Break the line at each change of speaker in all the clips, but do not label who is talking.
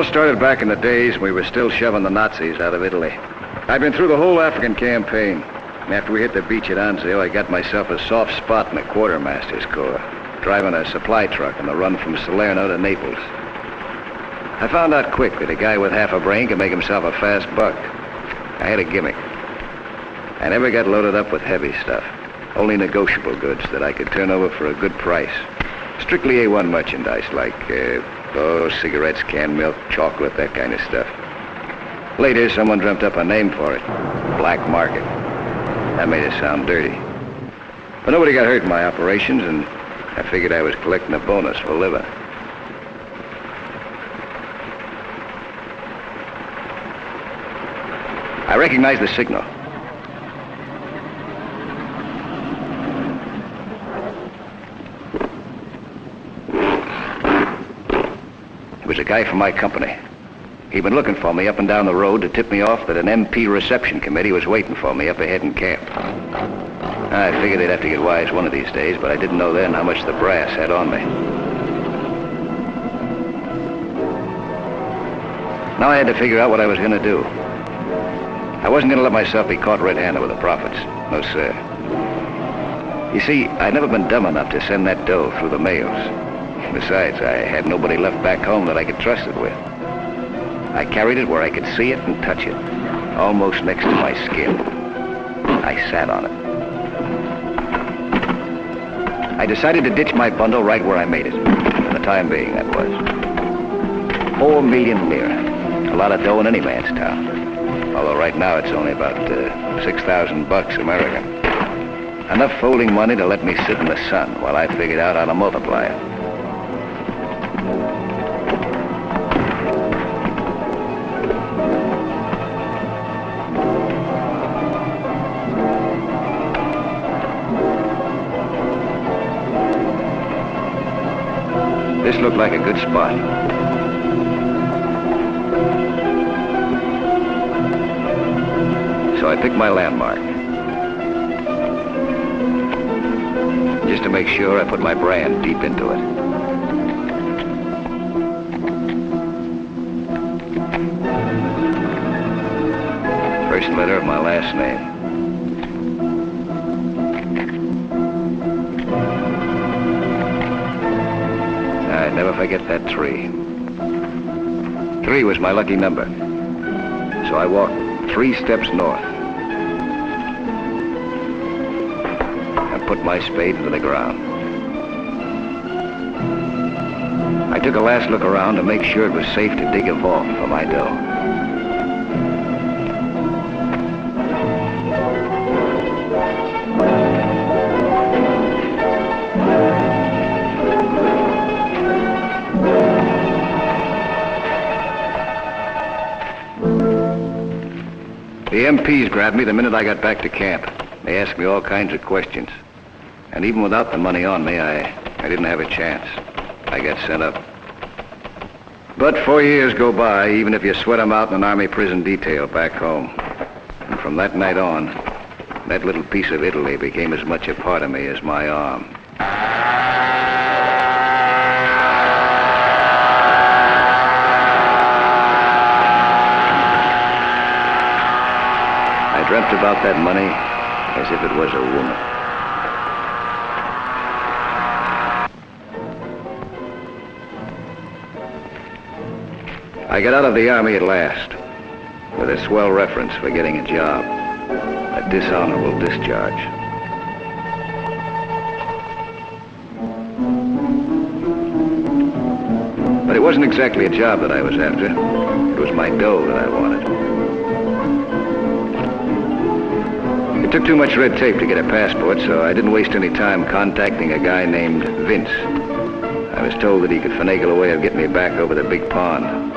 Started back in the days when we were still shoving the Nazis out of Italy. I've been through the whole African campaign. And after we hit the beach at Anzio, I got myself a soft spot in the quartermaster's corps, driving a supply truck on the run from Salerno to Naples. I found out quick that a guy with half a brain could make himself a fast buck. I had a gimmick. I never got loaded up with heavy stuff, only negotiable goods that I could turn over for a good price. Strictly A1 merchandise like cigarettes, canned milk, chocolate, that kind of stuff. Later, someone dreamt up a name for it. Black market. That made it sound dirty. But nobody got hurt in my operations, and I figured I was collecting a bonus for living. I recognized the signal. It was a guy from my company. He'd been looking for me up and down the road to tip me off that an MP reception committee was waiting for me up ahead in camp. I figured they'd have to get wise one of these days, but I didn't know then how much the brass had on me. Now I had to figure out what I was going to do. I wasn't going to let myself be caught red-handed with the profits. No, sir. You see, I'd never been dumb enough to send that dough through the mails. Besides, I had nobody left back home that I could trust it with. I carried it where I could see it and touch it, almost next to my skin. I sat on it. I decided to ditch my bundle right where I made it. For the time being, that was. 4 million lira. A lot of dough in any man's town. Although right now it's only about 6,000 bucks American. Enough folding money to let me sit in the sun while I figured out how to multiply it. This looked like a good spot. So I picked my landmark. Just to make sure, I put my brand deep into it. First letter of my last name. I'd never forget that 3. 3 was my lucky number. So I walked 3 steps north and put my spade into the ground. I took a last look around to make sure it was safe to dig a vault for my dough. MPs grabbed me the minute I got back to camp. They asked me all kinds of questions. And even without the money on me, I didn't have a chance. I got sent up. But 4 years go by, even if you sweat them out in an army prison detail back home. And from that night on, that little piece of Italy became as much a part of me as my arm. I dreamt about that money as if it was a woman. I got out of the Army at last, with a swell reference for getting a job. A dishonorable discharge. But it wasn't exactly a job that I was after. It was my dough that I wanted. It took too much red tape to get a passport, so I didn't waste any time contacting a guy named Vince. I was told that he could finagle a way of getting me back over the big pond.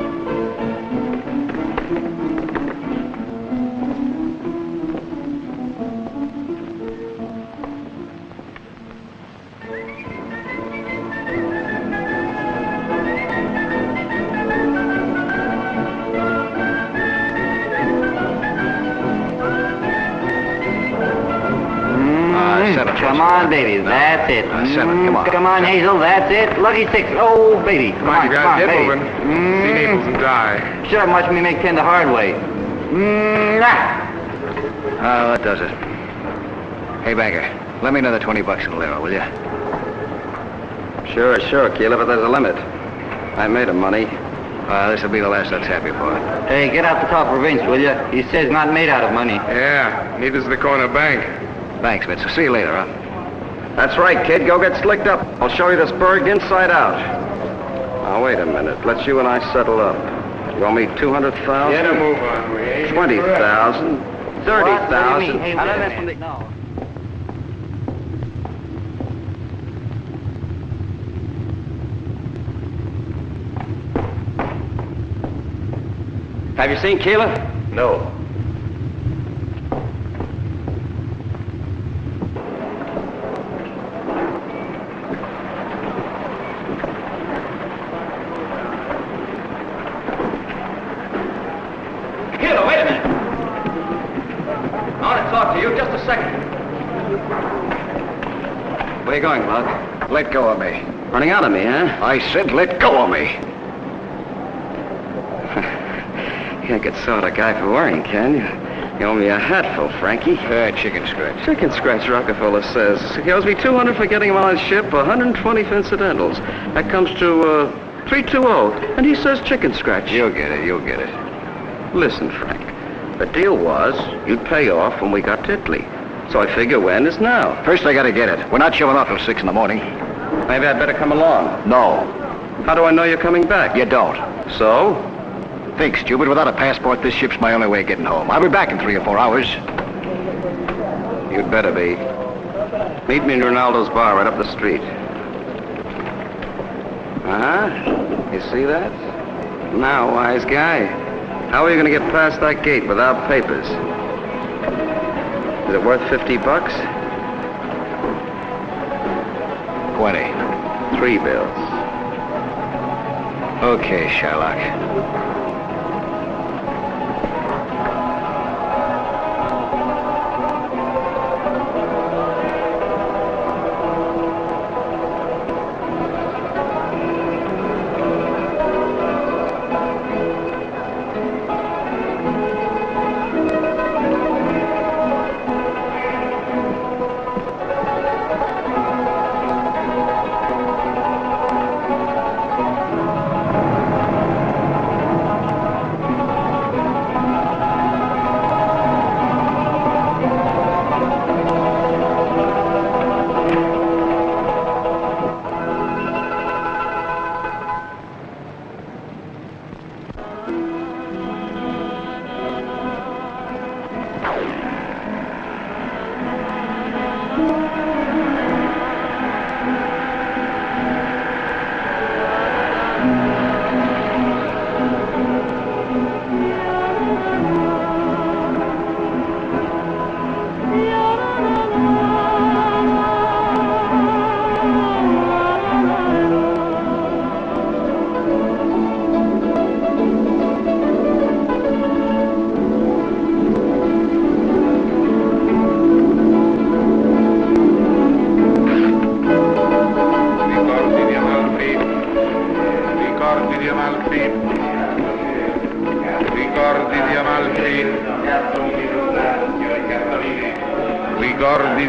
Come on, baby, that's it.
7, come on.
Come on, Hazel, that's it. Lucky 6. Oh, baby. Come on,
you guys, get
baby.
moving. See Naples and die.
Should have watched me make 10 the hard way.
Oh, that does it. Hey, banker, lend me another 20 bucks in Lera, will you?
Sure, Keela, but there's a limit. I made him money.
This'll be the last that's happy for.
Hey, get out the top for Vince, will you? He says not made out of money.
Yeah, neither's the corner bank.
Thanks, Vince. See you later, huh?
That's right, kid. Go get slicked up. I'll show you this burg inside out. Now, wait a minute. Let's you and I settle up. You owe me 200,000?
Get a move on, we ain't
20,000? 30,000?
Hey, no.
Have you seen Keela?
No.
Keela, wait a minute. I want to talk to you just a second. Where are you going, Bud?
Let go of me.
Running out of me, huh?
I said let go of me.
You can't get sort of guy for worrying, can you? You owe me a hatful, Frankie.
Chicken scratch.
Chicken scratch, Rockefeller says. He owes me 200 for getting him on his ship, 120 for incidentals. That comes to 320, and he says chicken scratch.
You'll get it.
Listen, Frank, the deal was you'd pay off when we got to Italy. So I figure when is now.
First, I gotta get it. We're not showing off till 6 in the morning.
Maybe I'd better come along.
No,
How do I know you're coming back?
you don't.
So?
Think, stupid. Without a passport, this ship's my only way of getting home. I'll be back in 3 or 4 hours.
You'd better be. Meet me in Ronaldo's bar right up the street. You see that? Now, wise guy. How are you going to get past that gate without papers? Is it worth 50 bucks?
20.
3 bills.
Okay, Sherlock.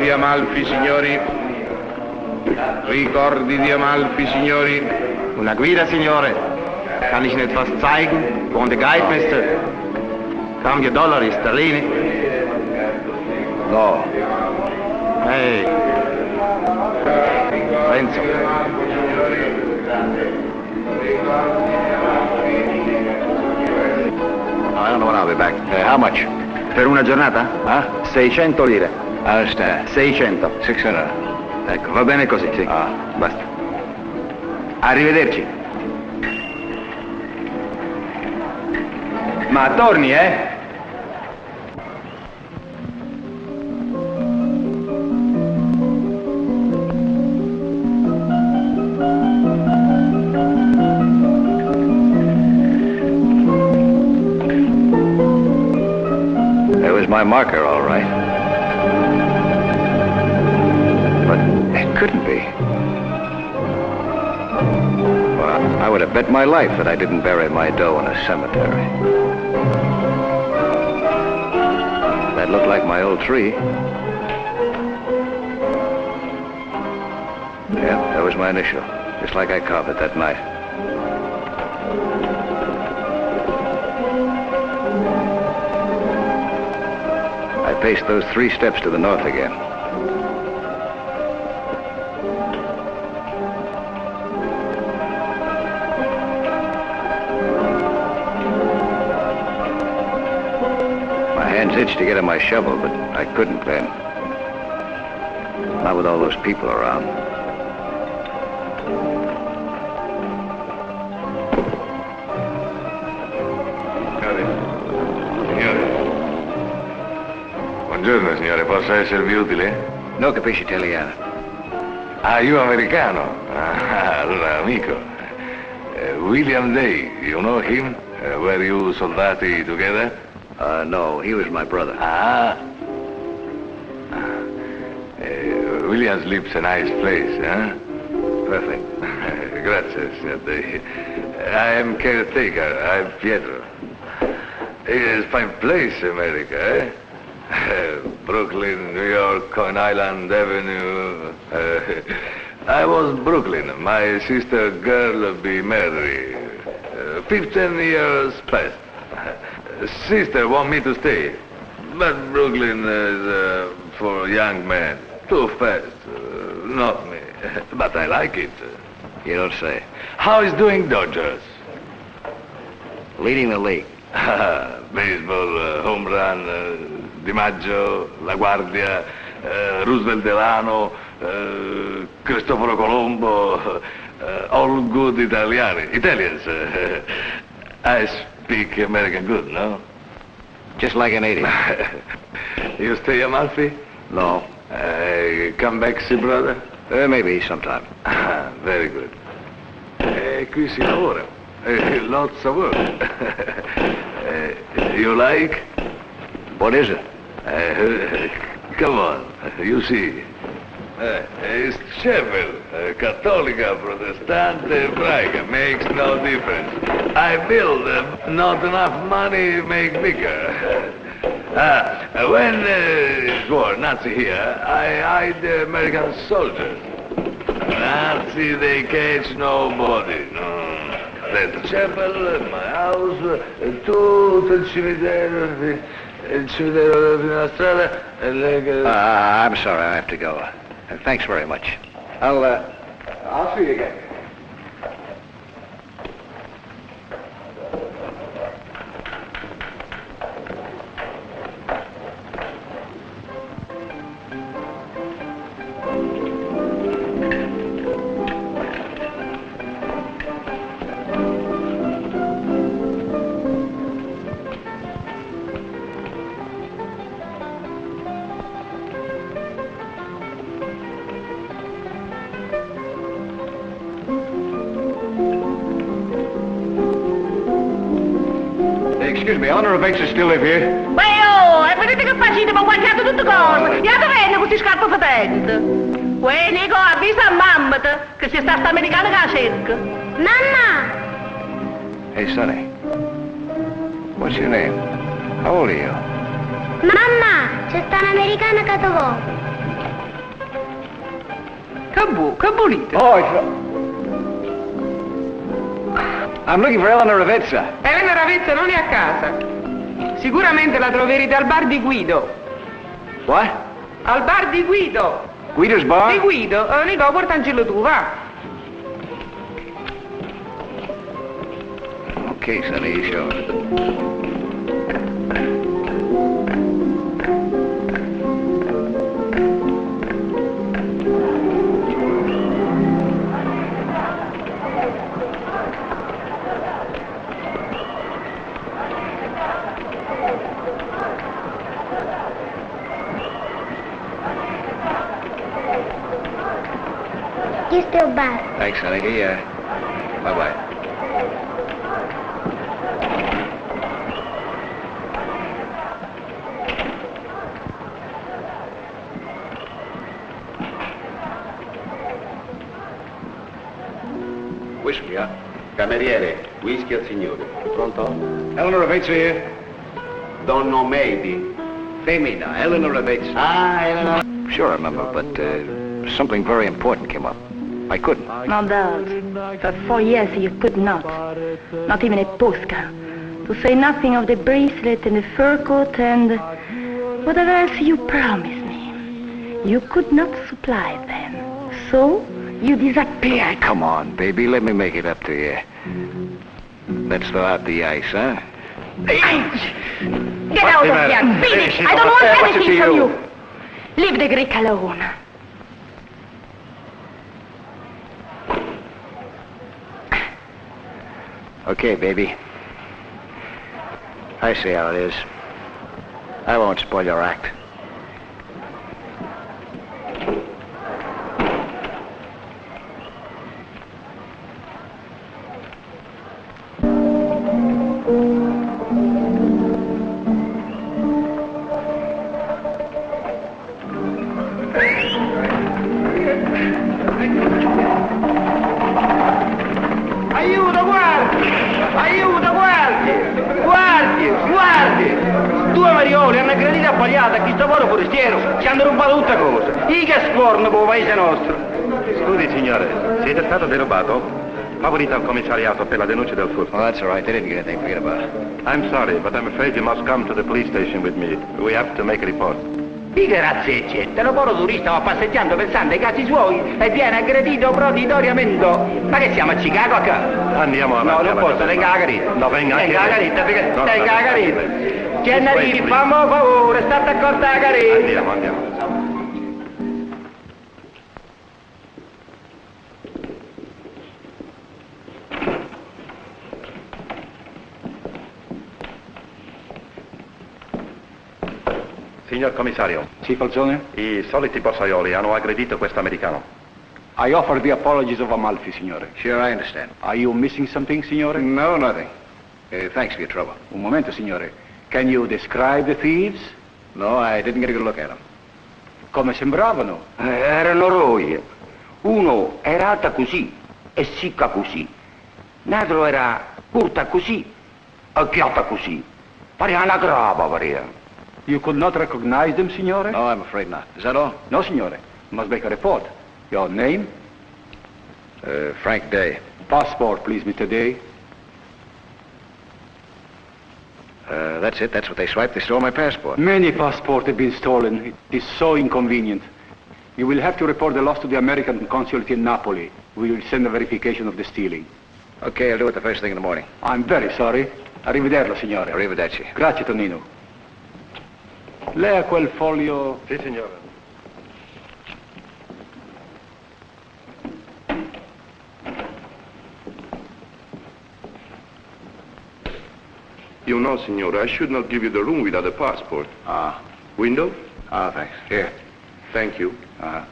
di Amalfi, signori. Ricordi di Amalfi, signori.
Una guida, signore. Kann ich Ihnen etwas zeigen? Want a guide, mister? Cambio dollari, sterline.
No.
Hey. Renzo.
I don't know when I'll be back. How much?
Per una giornata?
Huh?
600 lire.
I understand.
600.
600.
Ecco, va bene così, sì.
Ah.
Basta. Arrivederci. Ma torni, eh?
There was my marker, all right. But it couldn't be. Well, I would have bet my life that I didn't bury my dough in a cemetery. That looked like my old tree. Yeah, that was my initial, just like I carved it that night. I paced those 3 steps to the north again. My hands itched to get at my shovel, but I couldn't then. Not with all those people around.
Buongiorno, signore, posso esservi utile?
No capisci italiano.
Ah, io americano. Ah, allora, amico. William Day, you know him? Were you soldati together?
No, he was my brother.
Ah. Williams lives a nice place, huh?
Perfect.
Grazie, signor Day. I am caretaker. I'm Pietro. It is fine place, America, eh? Brooklyn, New York, Coney Island Avenue. I was Brooklyn. My sister girl be married. 15 years past. Sister want me to stay. But Brooklyn is for young men. Too fast. Not me. But I like it.
You don't say.
How is doing Dodgers?
Leading the league.
Baseball, home run, Di Maggio, La Guardia, Roosevelt Delano, Cristoforo Colombo, all good Italians. I speak American good, no?
Just like a native.
You stay Amalfi?
No.
Come back, see brother?
Maybe sometime.
Very good. Qui si lavora. Lots of work. You like?
What is it?
Come on, you see. It's chapel, Cattolica, Protestante, Ebraica, makes no difference. I build, not enough money, make bigger. When it was Nazi here, I hide American soldiers. Nazi, they catch nobody. No. That chapel, my house, tutto il cimitero fino alla strada.
I'm sorry, I have to go. Thanks very much. I'll see you again. Excuse me, Honor Banks still live here?
Beh, oh, e vedete che facite, ma guardate tutte cose. E dove venne questi scarpe fetenti? Uè, Nico, avvisa a mamma che c'è sta americana che la cerca. Mamma!
Hey, Sonny. What's your name? How old are you?
Mamma, c'è sta un'americana che ti vuole.
voi, che volete?
Oh, I'm looking for Elena Ravezza.
Elena Ravezza non è a casa. Sicuramente la troverete al bar di Guido.
What?
Al bar di Guido.
Guido's bar?
Di Guido? Nico, portancelo tu, va.
Okay, Sonny, you show it.
Questo è il bar.
Thanks, Sonny. Bye-bye.
Whisky, eh? Cameriere, whisky al signore. Pronto?
Elena Ravezza here.
Donno Maybe.
Femina, Elena Ravezza.
Ah, Elena.
Sure, I remember, but something very important came up. I couldn't.
No doubt. For 4 years you could not. Not even a postcard. To say nothing of the bracelet and the fur coat and whatever else you promised me. You could not supply them. So you disappeared.
Come on, baby, let me make it up to you. Let's thaw out the ice, huh?
Get out of here! Finish! I don't want anything from you! Leave the Greek alone.
Okay, baby. I see how it is. I won't spoil your act.
Aiuto, guardi! Aiuto, guardi! Guardi, guardi! Due marioli hanno aggredito a Pagliata, chi sta fuori forestiero, ci hanno rubato tutte cose. I che scorno per il paese nostro.
Scusi signore, siete stato derubato? Favorite al commissariato per la denuncia del furto.
Oh, that's all right. They didn't get anything. Forget about it.
I'm sorry, but I'm afraid you must come to the police station with me. We have to make a report.
I che razzecce, te lo poro turista va passeggiando pensando ai casi suoi e viene aggredito proditoriamente. Ma che siamo a Chicago qua?
Andiamo
No,
avanti.
non posso, tenga la carita.
No, venga anche
Tenga la
lei.
carita, perché
No,
tenga la carita. Gennarini,
Wait,
fammi un favore, state accorta la carita.
Andiamo. Signor commissario,
Sì, Falzone?
i soliti borsaioli hanno aggredito questo americano.
I offer the apologies of Amalfi, signore.
Sure, I understand.
Are you missing something, signore?
No, nothing. Thanks for your trouble.
Un momento, signore. Can you describe the thieves?
No, I didn't get a good look at them.
Come sembravano?
Erano roi. Uno era alta così e sicca così. L'altro era corta così e chiata così. Pareva una grava, pareva.
You could not recognize them, signore?
No, I'm afraid not. Is that all?
No, signore. Must make a report. Your name?
Frank Day.
Passport, please, Mr. Day.
That's it. That's what they swiped. They stole my passport.
Many passports have been stolen. It is so inconvenient. You will have to report the loss to the American consulate in Napoli. We will send a verification of the stealing.
Okay, I'll do it the first thing in the morning.
I'm very sorry. Arrivederla, signore.
Arrivederci.
Grazie, Tonino. Lei ha quel foglio...
Sì, signore.
You know, signore, I should not give you the room without a passport.
Ah.
Window?
Ah, thanks. Here.
Thank you.
Uh-huh.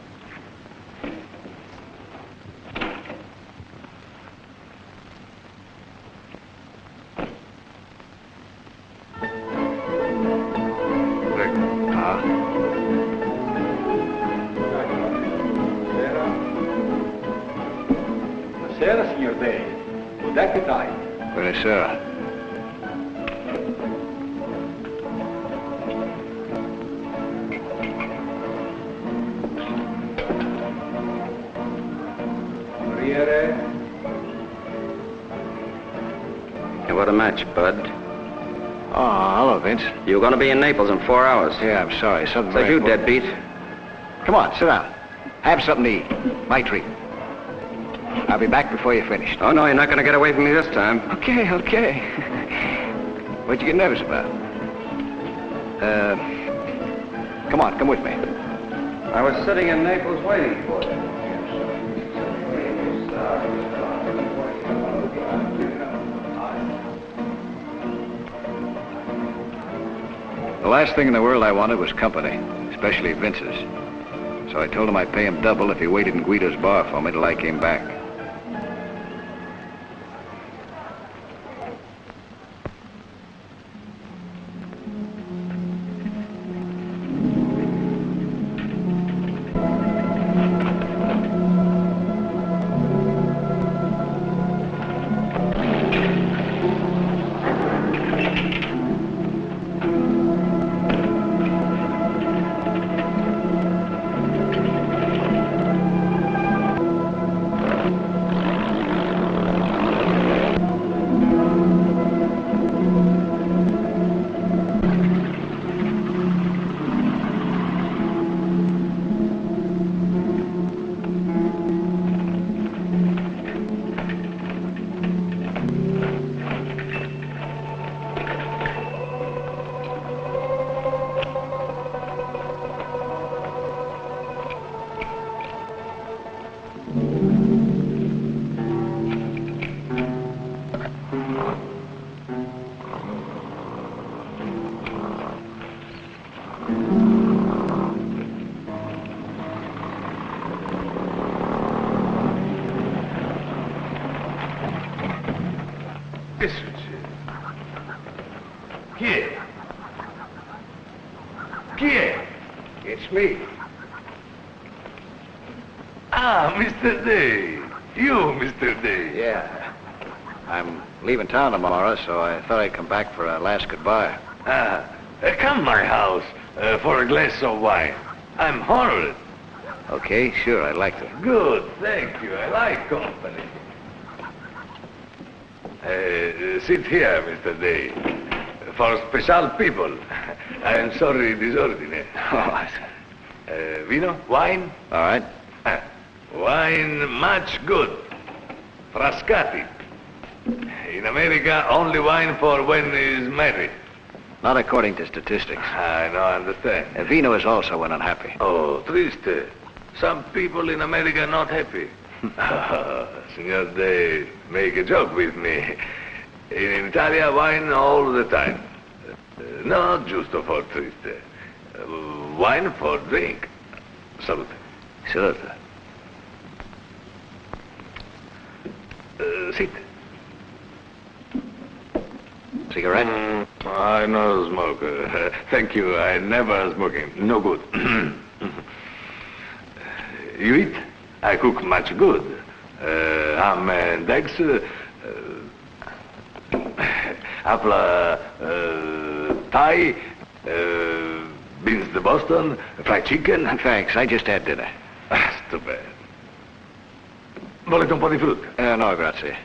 Buonasera, signor Day. Good appetite.
Buonasera.
Hey, what a match, Bud.
Oh, hello, Vince.
You're gonna be in Naples in 4 hours.
Yeah, I'm sorry. Something
So
very
you
important.
deadbeat.
Come on, sit down. Have something to eat. My treat. I'll be back before you're finished.
Oh, no, you're not gonna get away from me this time.
Okay. What'd you get nervous about? Come on, come with me.
I was sitting in Naples waiting for you.
The last thing in the world I wanted was company, especially Vince's. So I told him I'd pay him double if he waited in Guido's bar for me till I came back.
Chi è?
It's me.
Ah, Mr. Day. You, Mr. Day.
Yeah. I'm leaving town tomorrow, so I thought I'd come back for a last goodbye.
Come my house for a glass of wine. I'm honored.
Okay, sure, I'd like to.
Good, thank you. I like company. Sit here, Mr. Day. For special people. I am sorry, disordine. Vino? Wine?
All right.
Wine much good. Frascati. In America, only wine for when is married.
Not according to statistics.
I know, understand.
Vino is also when unhappy.
Oh, triste. Some people in America not happy. Signor Day, make a joke with me. In Italia, wine all the time. No, giusto for triste. Wine for drink. Salute.
Salute.
Sit.
Cigarette?
I no smoke. Thank you. I never smoking. No good. You eat? I cook much good. Ham and eggs. Apple pie. Beans de Boston. Fried chicken.
Thanks, I just had dinner.
Too bad. Volete un po' di frutta?
No, grazie.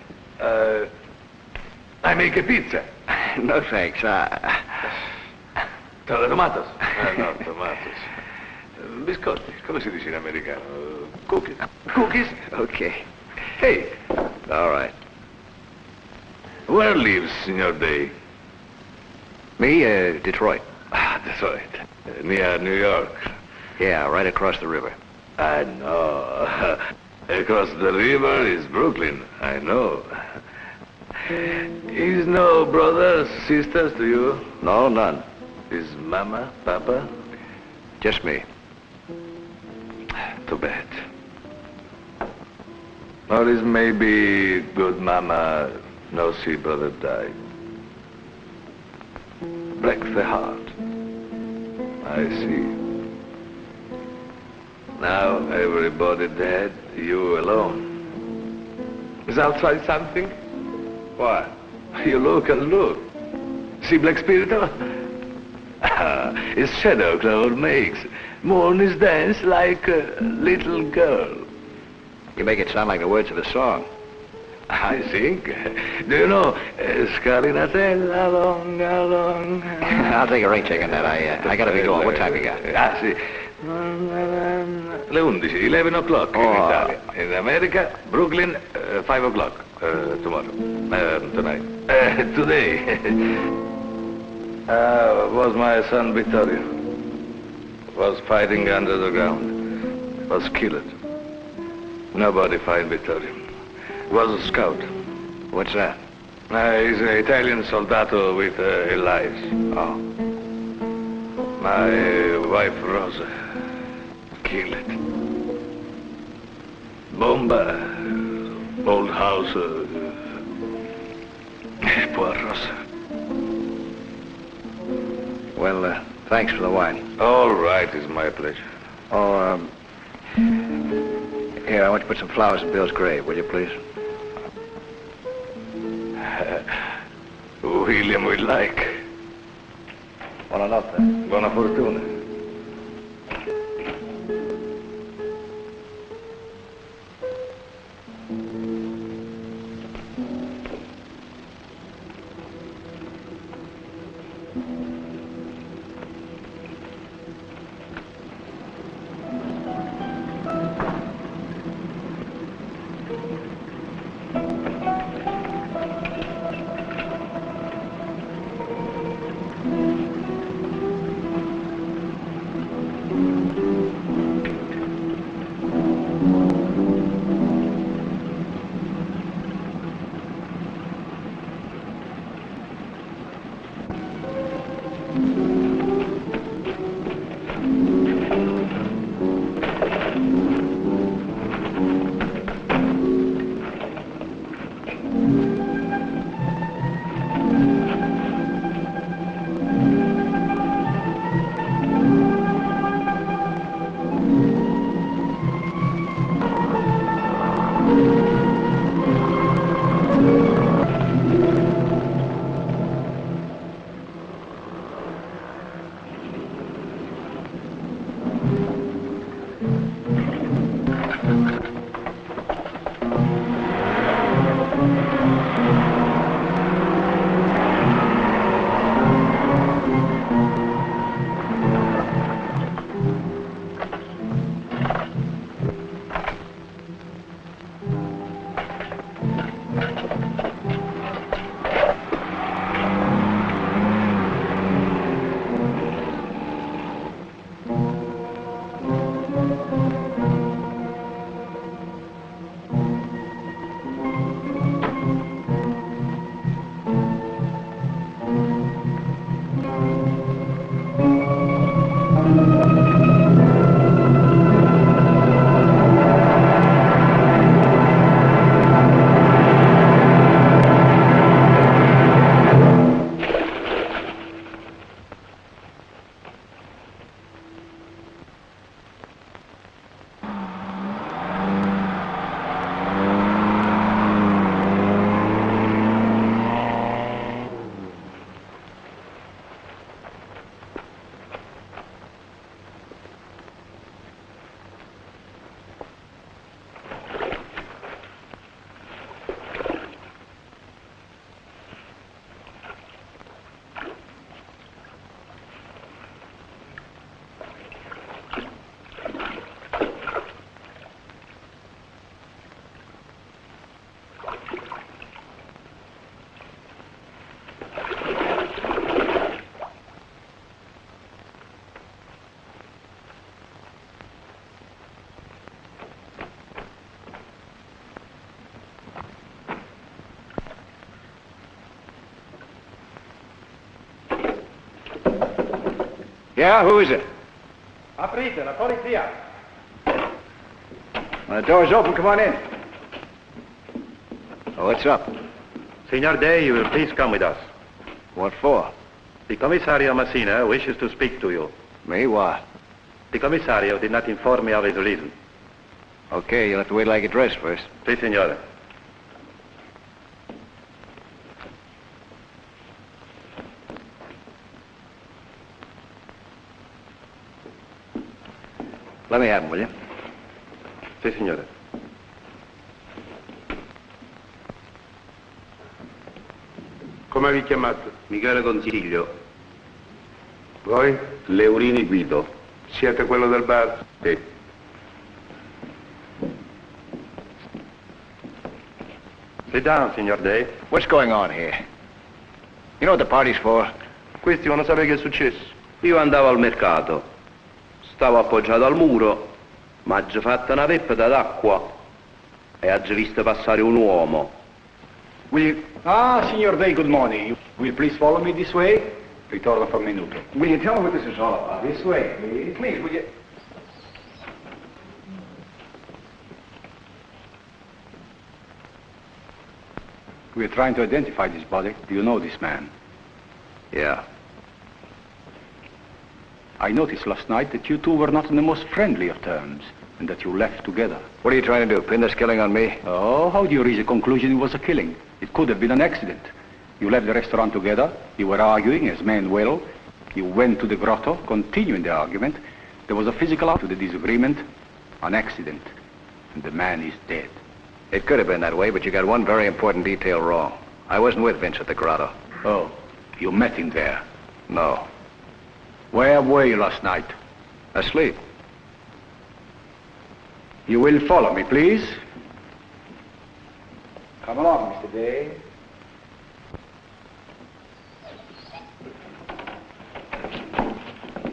I make a pizza.
No, thanks.
Tomatoes? No, tomatoes. Biscotti, come si dice in americano? Cookies. Cookies?
Okay.
Hey,
All right.
where lives Signor Day?
Me, Detroit.
Detroit. Near New York.
Yeah, right across the river.
I know. Across the river is Brooklyn. I know. Is no brothers, sisters to you?
No, none.
Is Mama, Papa?
Just me.
Too bad. Or is maybe good Mama no see brother die? Break the heart. I see. Now everybody dead, you alone. Is outside something? What? You look and look. See Black Spirito? His shadow cloud makes. Moon is dance like a little girl.
You make it sound like the words of a song.
I think. Do you know, Scalinatella longa longa?
I'll take a rain check on that. I gotta be going. What time you got?
Ah, sì. Le 11, 11 o'clock in Italia. In America, Brooklyn, 5 o'clock tomorrow. Tonight. Today. Was my son Vittorio. Was fighting under the ground. Was killed. Nobody find Vittorio. Was a scout.
What's that?
He's an Italian soldato with lives.
Oh.
My wife Rosa killed. Bomba, old house, poor Rosa.
Well, thanks for the wine.
All right, it's my pleasure.
Oh, here, I want you to put some flowers in Bill's grave, will you, please?
William would like.
Buonanotte.
Buona fortuna.
Yeah, who is it?
Aprite, la polizia.
The door's open, come on in. Oh, what's up?
Signor Day, you will please come with us.
What for?
The Commissario Messina wishes to speak to you.
Me? Why?
The Commissario did not inform me of his reason.
Okay, you'll have to wait till I get dressed first.
Si, signore.
Let me have him, will you?
Si, signore.
Come vi chiamate?
Michele Consiglio.
Voi?
Leurini Guido.
Siete quello del bar?
Sì. Sit down, signor Day.
What's going on here? You know what the party's for?
Questi vogliono sapere che è successo.
Io andavo al mercato, stavo appoggiato al muro, ma ho fatto una peppata d'acqua e ho visto passare un uomo.
Will you... Ah, signor Day, good morning. Will you please follow me this way? Ritorno fra un minuto.
Will you tell me what this is all about? This way, please. Please, will you...
We're trying to identify this body. Do you know this man?
Yeah.
I noticed last night that you two were not on the most friendly of terms, and that you left together.
What are you trying to do? Pin this killing on me?
Oh, how do you reach the conclusion it was a killing? It could have been an accident. You left the restaurant together, you were arguing, as men will. You went to the grotto, continuing the argument. There was a physical out to the disagreement, an accident, and the man is dead.
It could have been that way, but you got one very important detail wrong. I wasn't with Vince at the grotto.
Oh, you met him there?
No.
Where were you last night?
Asleep.
You will follow me, please. Come along, Mr. Day.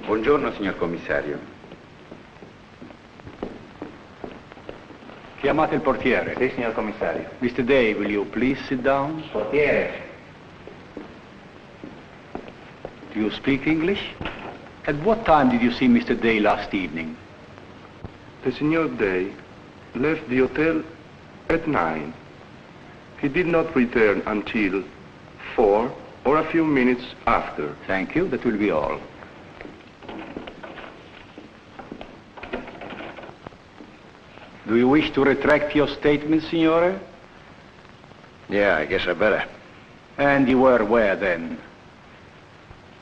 Buongiorno, signor commissario.
Chiamate il portiere.
Sì, signor commissario.
Mr. Day, will you please sit down?
Portiere.
Do you speak English? At what time did you see Mr. Day last evening?
The Signor Day left the hotel at 9. He did not return until 4 or a few minutes after.
Thank you, that will be all. Do you wish to retract your statement, signore?
Yeah, I guess I better.
And you were where then?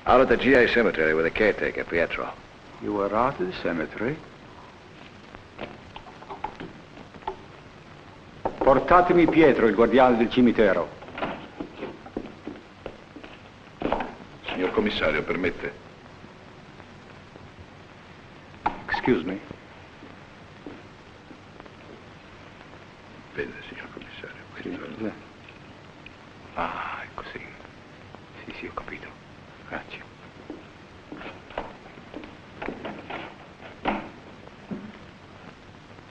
Out at the GA cemetery with the caretaker, Pietro.
You were out at the cemetery? Portatemi Pietro, il guardiano del cimitero.
Signor commissario, permette?
Excuse me.
Vede, signor commissario,
Sì. Ah, è così. Sì, sì, ho capito. Grazie.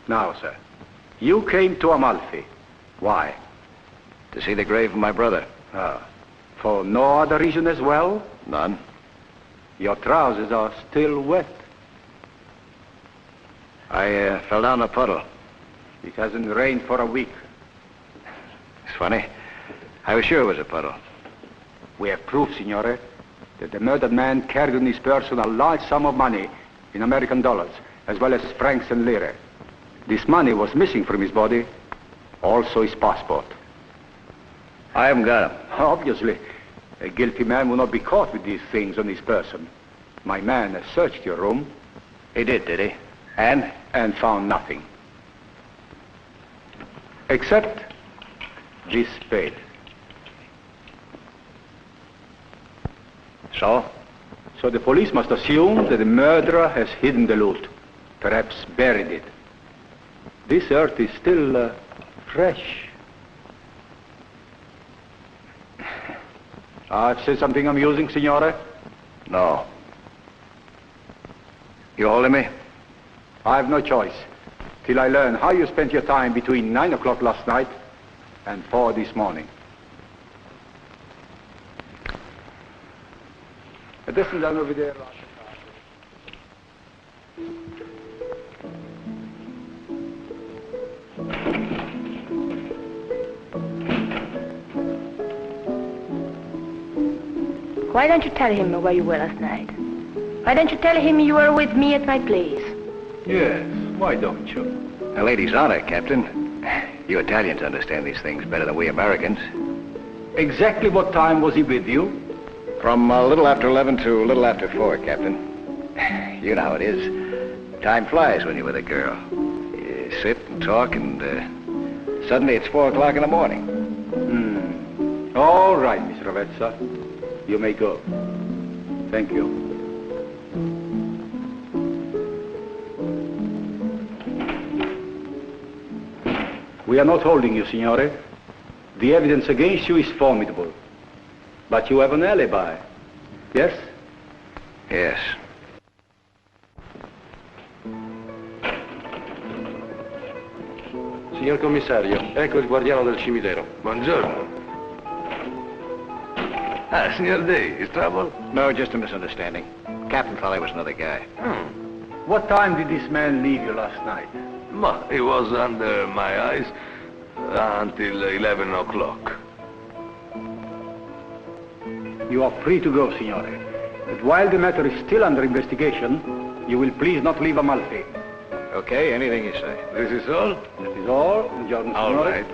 Now, sir, you came to Amalfi. Why?
To see the grave of my brother.
Ah, for no other reason as well?
None.
Your trousers are still wet.
I fell down a puddle.
It hasn't rained for a week.
It's funny. I was sure it was a puddle.
We have proof, signore, that the murdered man carried on his person a large sum of money in American dollars, as well as francs and lire. This money was missing from his body, also his passport.
I haven't got him.
Obviously, a guilty man will not be caught with these things on his person. My man has searched your room.
He did he? And?
And found nothing. Except this spade.
So?
So the police must assume that the murderer has hidden the loot, perhaps buried it. This earth is still fresh. I've said something amusing, signore?
No. You holding me?
I have no choice till I learn how you spent your time between 9 o'clock last night and 4 this morning. Adesso andiamo a vedere la...
Why don't you tell him where you were last night? Why don't you tell him you were with me at my place?
Yes, why don't you?
A lady's honor, Captain. You Italians understand these things better than we Americans.
Exactly what time was he with you?
From a little after 11 to a little after 4, Captain. You know how it is. Time flies when you're with a girl. You sit and talk and suddenly it's 4 o'clock in the morning.
All right, Miss Ravezza. You may go. Thank you. We are not holding you, signore. The evidence against you is formidable. But you have an alibi. Yes?
Yes.
Signor commissario, ecco il guardiano del cimitero.
Buongiorno. Ah, Signor Day, is trouble?
No, just a misunderstanding. Captain thought I was another guy.
What time did this man leave you last night?
Ma, he was under my eyes until 11 o'clock.
You are free to go, signore. But while the matter is still under investigation, you will please not leave Amalfi.
Okay, anything you say.
This is all?
That is all. Buongiorno,
All
signore.
right.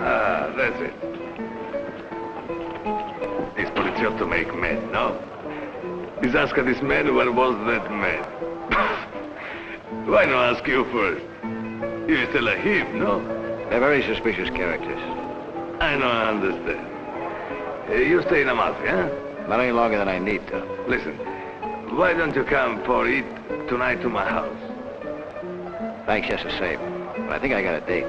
Ah, that's it. This poliziotto make men, no? He's asking this man where was that man. Why not ask you first? You still a him, no?
They're very suspicious characters.
I don't understand. You stay in Amalfi, huh?
Not any longer than I need to.
Listen, why don't you come for eat tonight to my house?
Thanks just the same. But I think I got a date.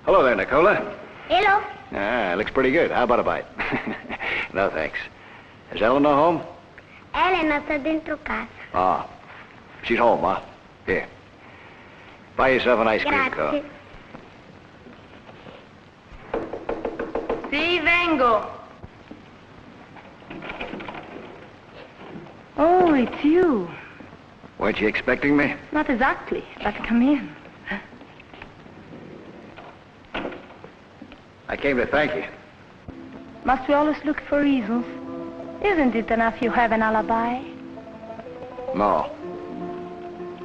Hello there, Nicola.
Hello.
Ah, looks pretty good. How about a bite? No, thanks. Is Eleanor home?
Elena sta dentro casa.
Ah, she's home, huh? Here. Buy yourself an ice cream
Grazie.
cone.
Sì, vengo.
Oh, it's you.
Weren't you expecting me?
Not exactly, but come in.
I came to thank you.
Must we always look for reasons? Isn't it enough you have an alibi?
No.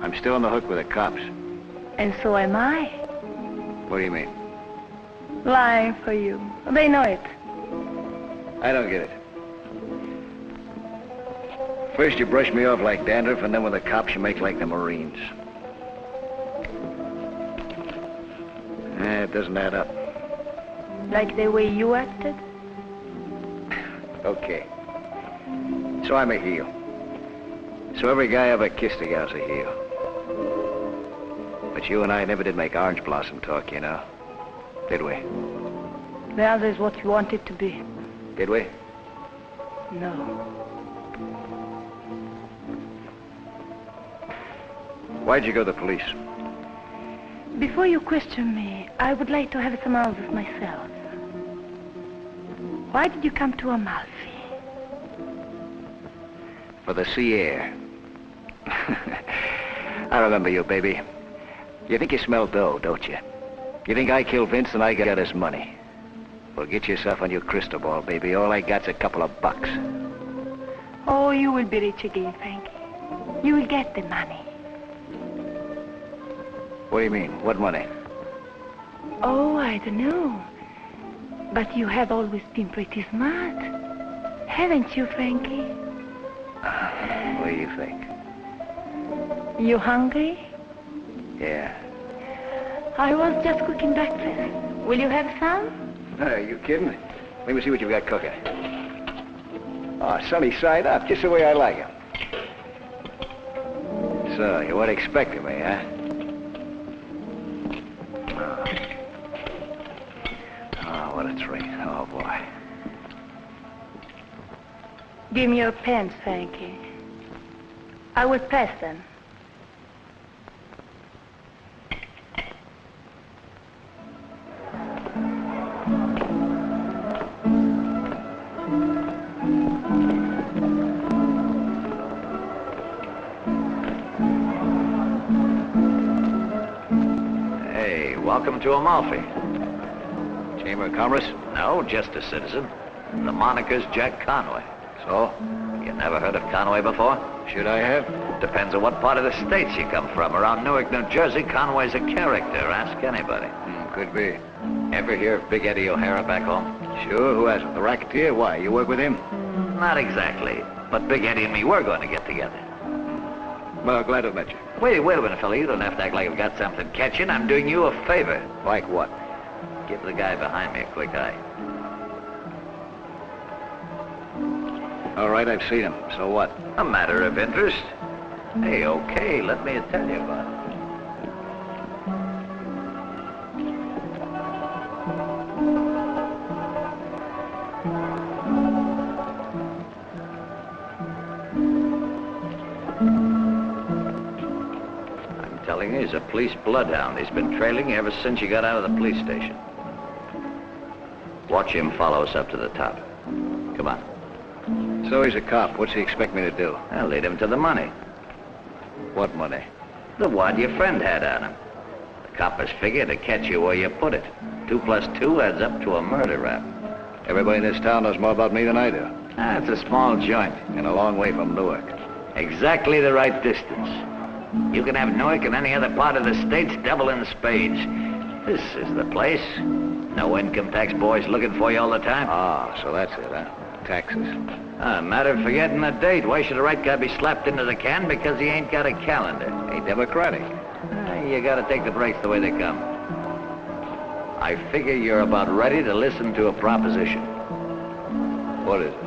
I'm still on the hook with the cops.
And so am I.
What do you mean?
Lying for you. They know it.
I don't get it. First you brush me off like dandruff, and then with the cops you make like the Marines. It doesn't add up.
Like the way you acted?
Okay. So I'm a heel. So every guy ever kissed a gal's a heel. But you and I never did make orange blossom talk, you know. Did we?
The other is what you want it to be.
Did we?
No.
Why'd you go to the police?
Before you question me, I would like to have some answers myself. Why did you come to Amalfi?
For the sea air. I remember you, baby. You think you smell dough, don't you? You think I killed Vince and I got his money? Well, get yourself on your crystal ball, baby. All I got's a couple of bucks.
Oh, you will be rich again, Frankie. You will get the money.
What do you mean? What money?
Oh, I don't know. But you have always been pretty smart. Haven't you, Frankie?
What do you think?
You hungry?
Yeah.
I was just cooking breakfast. Will you have some?
Are you kidding? Let me see what you've got cooking. Oh, sunny side up, just the way I like it. So, you weren't expecting me, huh? Oh, what a treat. Oh, boy.
Give me your pens, Frankie. I will pass them.
Hey, welcome to Amalfi.
Chamber of Commerce?
No, just a citizen. The moniker's Jack Conway.
So?
You never heard of Conway before?
Should I have?
Depends on what part of the States you come from. Around Newark, New Jersey, Conway's a character. Ask anybody.
Could be.
Ever hear of Big Eddie O'Hara back home?
Sure, who hasn't? The racketeer? Why, you work with him?
Not exactly. But Big Eddie and me were going to get together.
Well, glad to have met you.
Wait a minute, fella. You don't have to act like I've got something catching. I'm doing you a favor.
Like what?
Give the guy behind me a quick eye.
All right, I've seen him. So what?
A matter of interest. Hey, okay, let me tell you about it. I'm telling you, he's a police bloodhound. He's been trailing you ever since you got out of the police station. Watch him follow us up to the top. Come on.
So he's a cop. What's he expect me to do?
I'll lead him to the money.
What money?
The wad your friend had on him. The coppers figure to catch you where you put it. 2 plus 2 adds up to a murder rap.
Everybody in this town knows more about me than I do.
It's a small joint.
And a long way from Newark.
Exactly the right distance. You can have Newark and any other part of the state's devil in spades. This is the place. No income tax boys looking for you all the time.
Ah, so that's it, huh? Taxes.
Matter of forgetting the date. Why should the right guy be slapped into the can? Because he ain't got a calendar.
Ain't democratic.
You gotta take the breaks the way they come. I figure you're about ready to listen to a proposition.
What is it?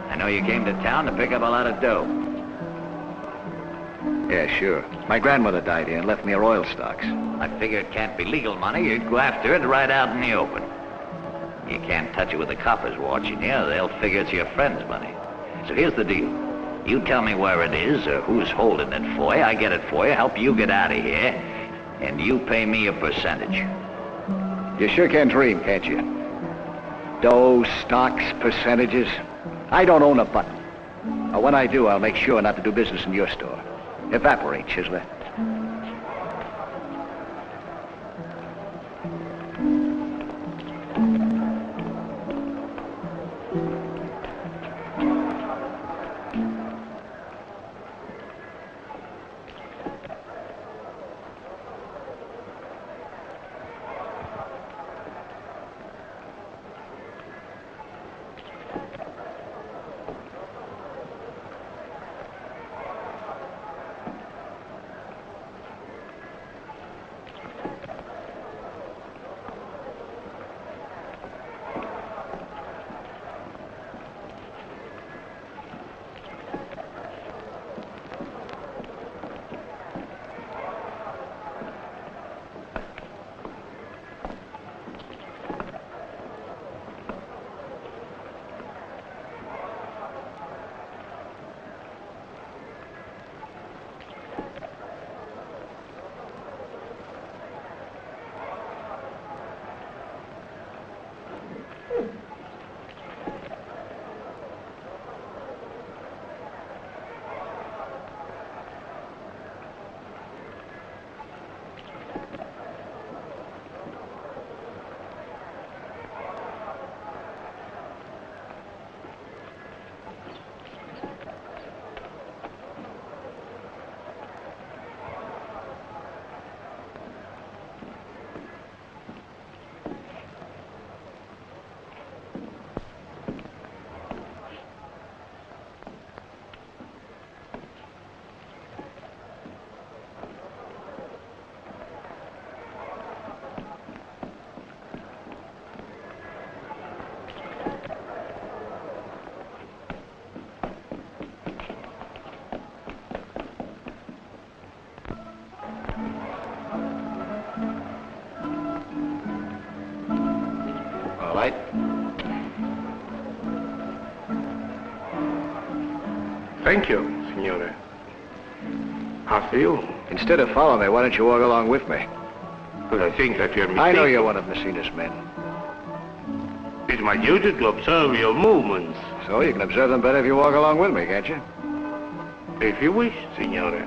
I know you came to town to pick up a lot of dough.
Yeah, sure. My grandmother died here and left me her oil stocks.
I figure it can't be legal money. You'd go after it right out in the open. You can't touch it with the coppers watching you. They'll figure it's your friend's money. So here's the deal. You tell me where it is or who's holding it for you. I get it for you, help you get out of here, and you pay me a percentage.
You sure can dream, can't you? Dough, stocks, percentages. I don't own a button. Or when I do, I'll make sure not to do business in your store. Evaporate, Chisler. Right?
Thank you, Signore. After you.
Instead of following me, why don't you walk along with me?
But I think that you're mistaken.
I know you're one of Messina's men.
It's my duty to observe your movements.
So you can observe them better if you walk along with me, can't you?
If you wish, Signore.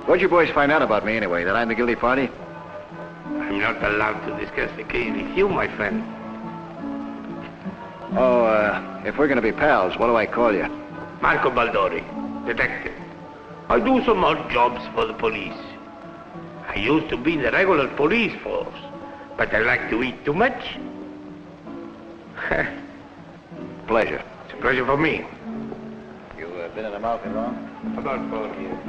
What'd you boys find out about me anyway? That I'm the guilty party?
I'm not allowed to discuss the case with you, my friend.
If we're gonna be pals, what do I call you?
Marco Baldori, detective. I do some odd jobs for the police. I used to be in the regular police force, but I like to eat too much.
Pleasure.
It's a pleasure for me.
You been in the market long?
About 4 years.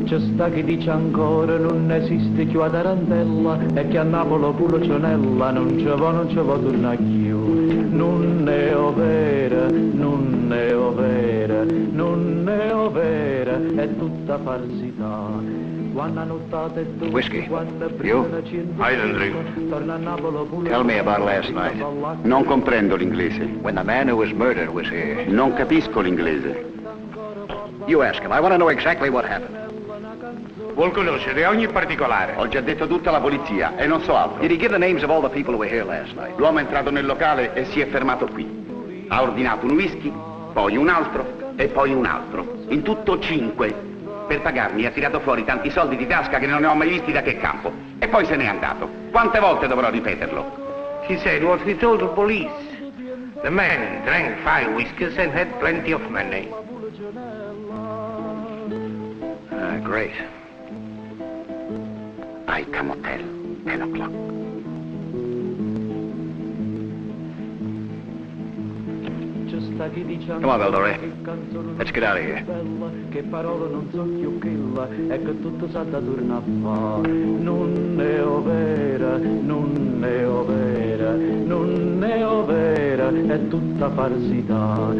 C'è sta chi dice ancora non esiste più a tarantella e che a Napoli pure cionella non ci va tornare più. Non è vera, non è vera, non è vera, è tutta falsità.
Whiskey. You?
I don't drink.
Tell me about last night.
Non comprendo l'inglese.
When the man who was murdered was here.
Non capisco l'inglese.
You ask him. I want to know exactly what happened.
Vuol conoscere ogni particolare.
Ho già detto tutta la polizia e non so altro.
Did he give the names of all the people who were here last night?
L'uomo è entrato nel locale e si è fermato qui. Ha ordinato un whisky, poi un altro e poi un altro. In tutto 5. Per pagarmi ha tirato fuori tanti soldi di tasca che non ne ho mai visti da che campo. E poi se n'è andato. Quante volte dovrò ripeterlo?
He said what he told the police. The man drank 5 whiskeys and had plenty of money.
Great.
Icahn Hotel, 10 o'clock.
Come on, Baldori. Let's get out of here.
Che parole non so più chilla e che tutto sa da torna a fa. Non è vera, non è vera, non è vera, è tutta falsità.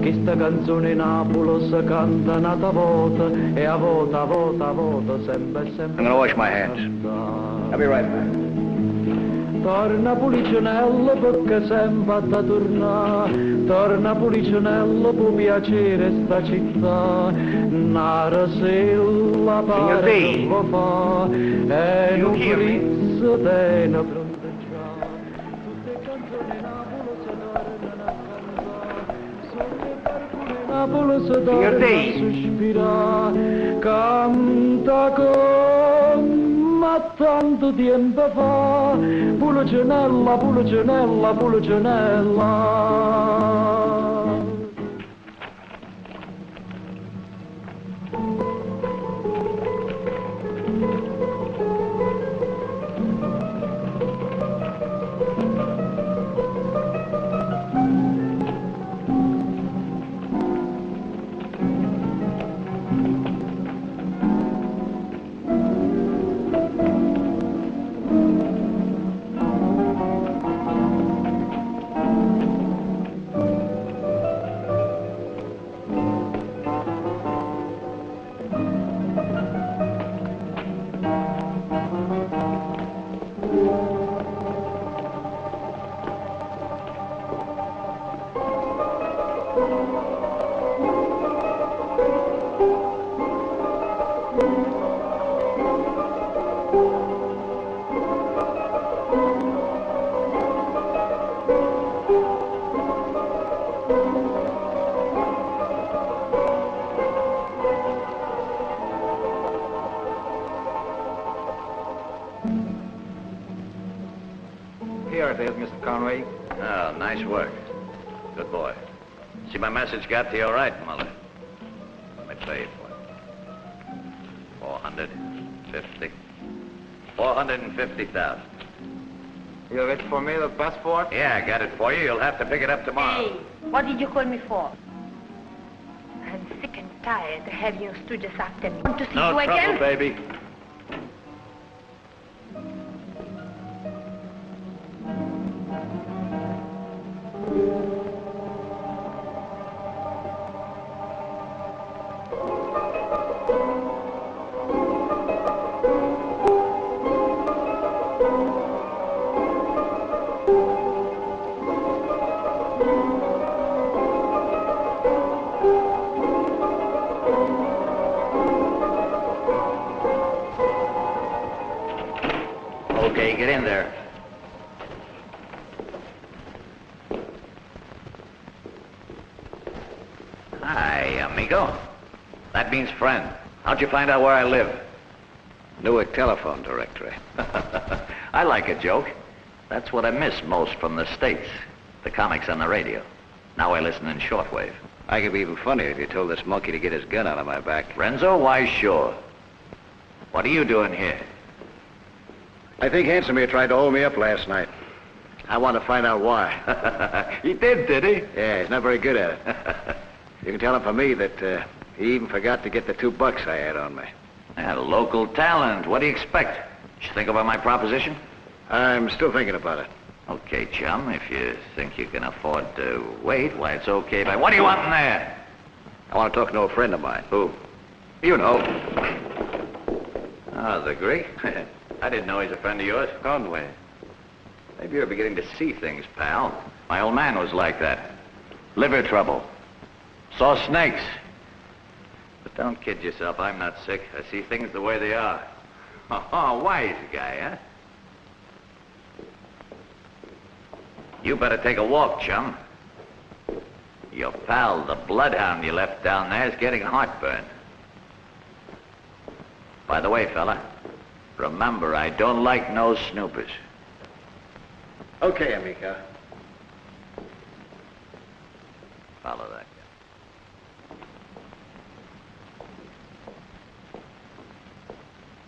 Che sta canzone Napoli si canta nata vota e a vota, sempre.
I'm gonna wash my hands. I'll be right back.
Torna policionello perché sem fatta tornare, torna policionello può piacere sta città, nara se la pare lo fa, e non frizzo te ne fronteggia, tutte canzoni Napoli si torna a sospirare, canta come ma tanto tempo fa, policionella, policionella, policionella.
Here it is, Mr. Conway. Oh, nice work. Good boy. See my message got to you all right, Mullet? Let me pay you for it. 450,000.
You have it for me, the passport?
Yeah, I got it for you. You'll have to pick it up tomorrow.
Hey, what did you call me for? I'm sick and tired of having you stood just after me. Want to see
No
you
trouble,
again?
baby. Okay, get in there.
That means friend. How'd you find out where I live?
Newark telephone directory.
I like a joke. That's what I miss most from the States. The comics on the radio. Now I listen in shortwave.
I could be even funnier if you told this monkey to get his gun out of my back.
Renzo, why sure. What are you doing here?
I think Handsome here tried to hold me up last night. I want to find out why.
He did he?
Yeah, he's not very good at it. You can tell him for me that he even forgot to get the $2 I had on me.
Local talent. What do you expect? Did you think about my proposition?
I'm still thinking about it.
Okay, chum, if you think you can afford to wait, why, it's okay, but what do you want in there?
I want to talk to a friend of mine.
Who?
You know.
Oh, the Greek? I didn't know he's a friend of yours.
Conway.
Maybe you're beginning to see things, pal. My old man was like that. Liver trouble. Saw snakes. But don't kid yourself, I'm not sick. I see things the way they are. Oh, wise guy, huh? You better take a walk, chum. Your pal, the bloodhound you left down there, is getting heartburn. By the way, fella, remember, I don't like no snoopers.
Okay, amico.
Follow that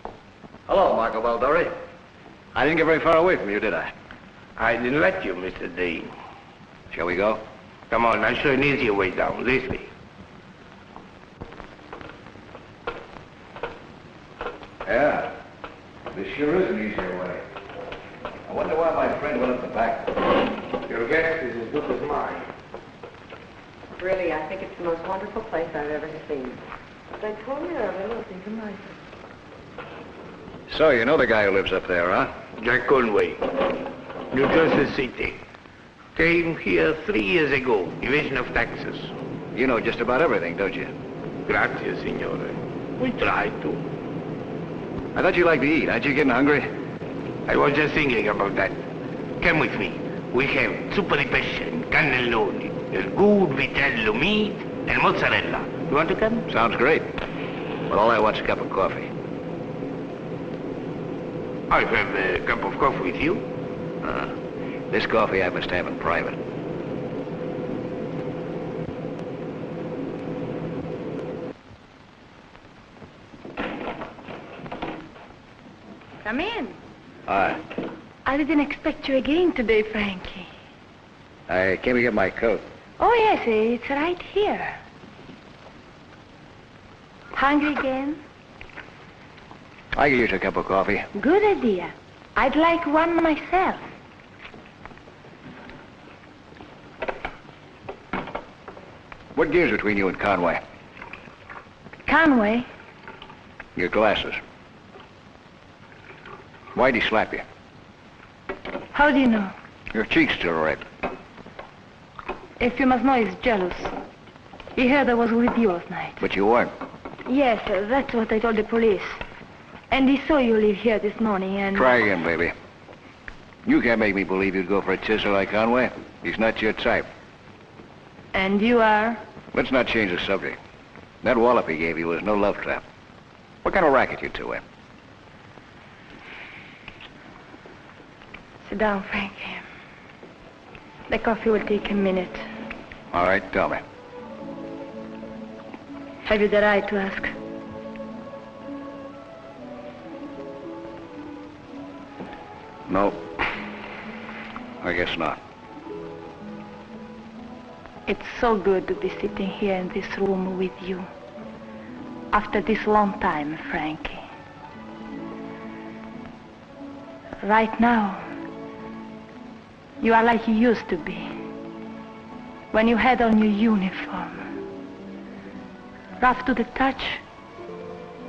guy.
Hello, Marco Baldori. I didn't get very far away from you, did I?
I didn't let you, Mr. Dean.
Shall we go?
Come on, I'll show you an easier way down. This way.
Yeah. This sure is an easier way. I wonder why my friend went up the back.
Your guess is as good as mine.
Really, I think it's the most wonderful place I've ever seen. They told me earlier, look, you can write it.
So, you know the guy who lives up there, huh?
Jack Conway, New Jersey City. Came here 3 years ago, evasion of taxes.
You know just about everything, don't you?
Grazie, signore. We try to.
I thought you liked to eat. Aren't you getting hungry?
I was just thinking about that. Come with me. We have zuppa di pesce and cannelloni. There's good vitello meat and mozzarella. You want to come?
Sounds great. But all I want's a cup of coffee.
I'll have a cup of coffee with you.
This coffee I must have in private.
Come in.
Hi.
I didn't expect you again today, Frankie.
I came to get my coat.
Oh, yes, it's right here. Hungry again?
I could use a cup of coffee.
Good idea. I'd like one myself.
What gives between you and Conway?
Conway?
Your glasses. Why'd he slap you?
How do you know?
Your cheek's still red.
If you must know, he's jealous. He heard I was with you last night.
But you weren't.
Yes, that's what I told the police. And he saw you leave here this morning and...
Try again, baby. You can't make me believe you'd go for a chisel like Conway. He's not your type.
And you are?
Let's not change the subject. That wallop he gave you was no love trap. What kind of racket you two in?
Sit down, Frankie. The coffee will take a minute.
All right, tell me.
Have you the right to ask?
No. I guess not.
It's so good to be sitting here in this room with you. After this long time, Frankie. Right now, you are like you used to be. When you had on your uniform. Rough to the touch,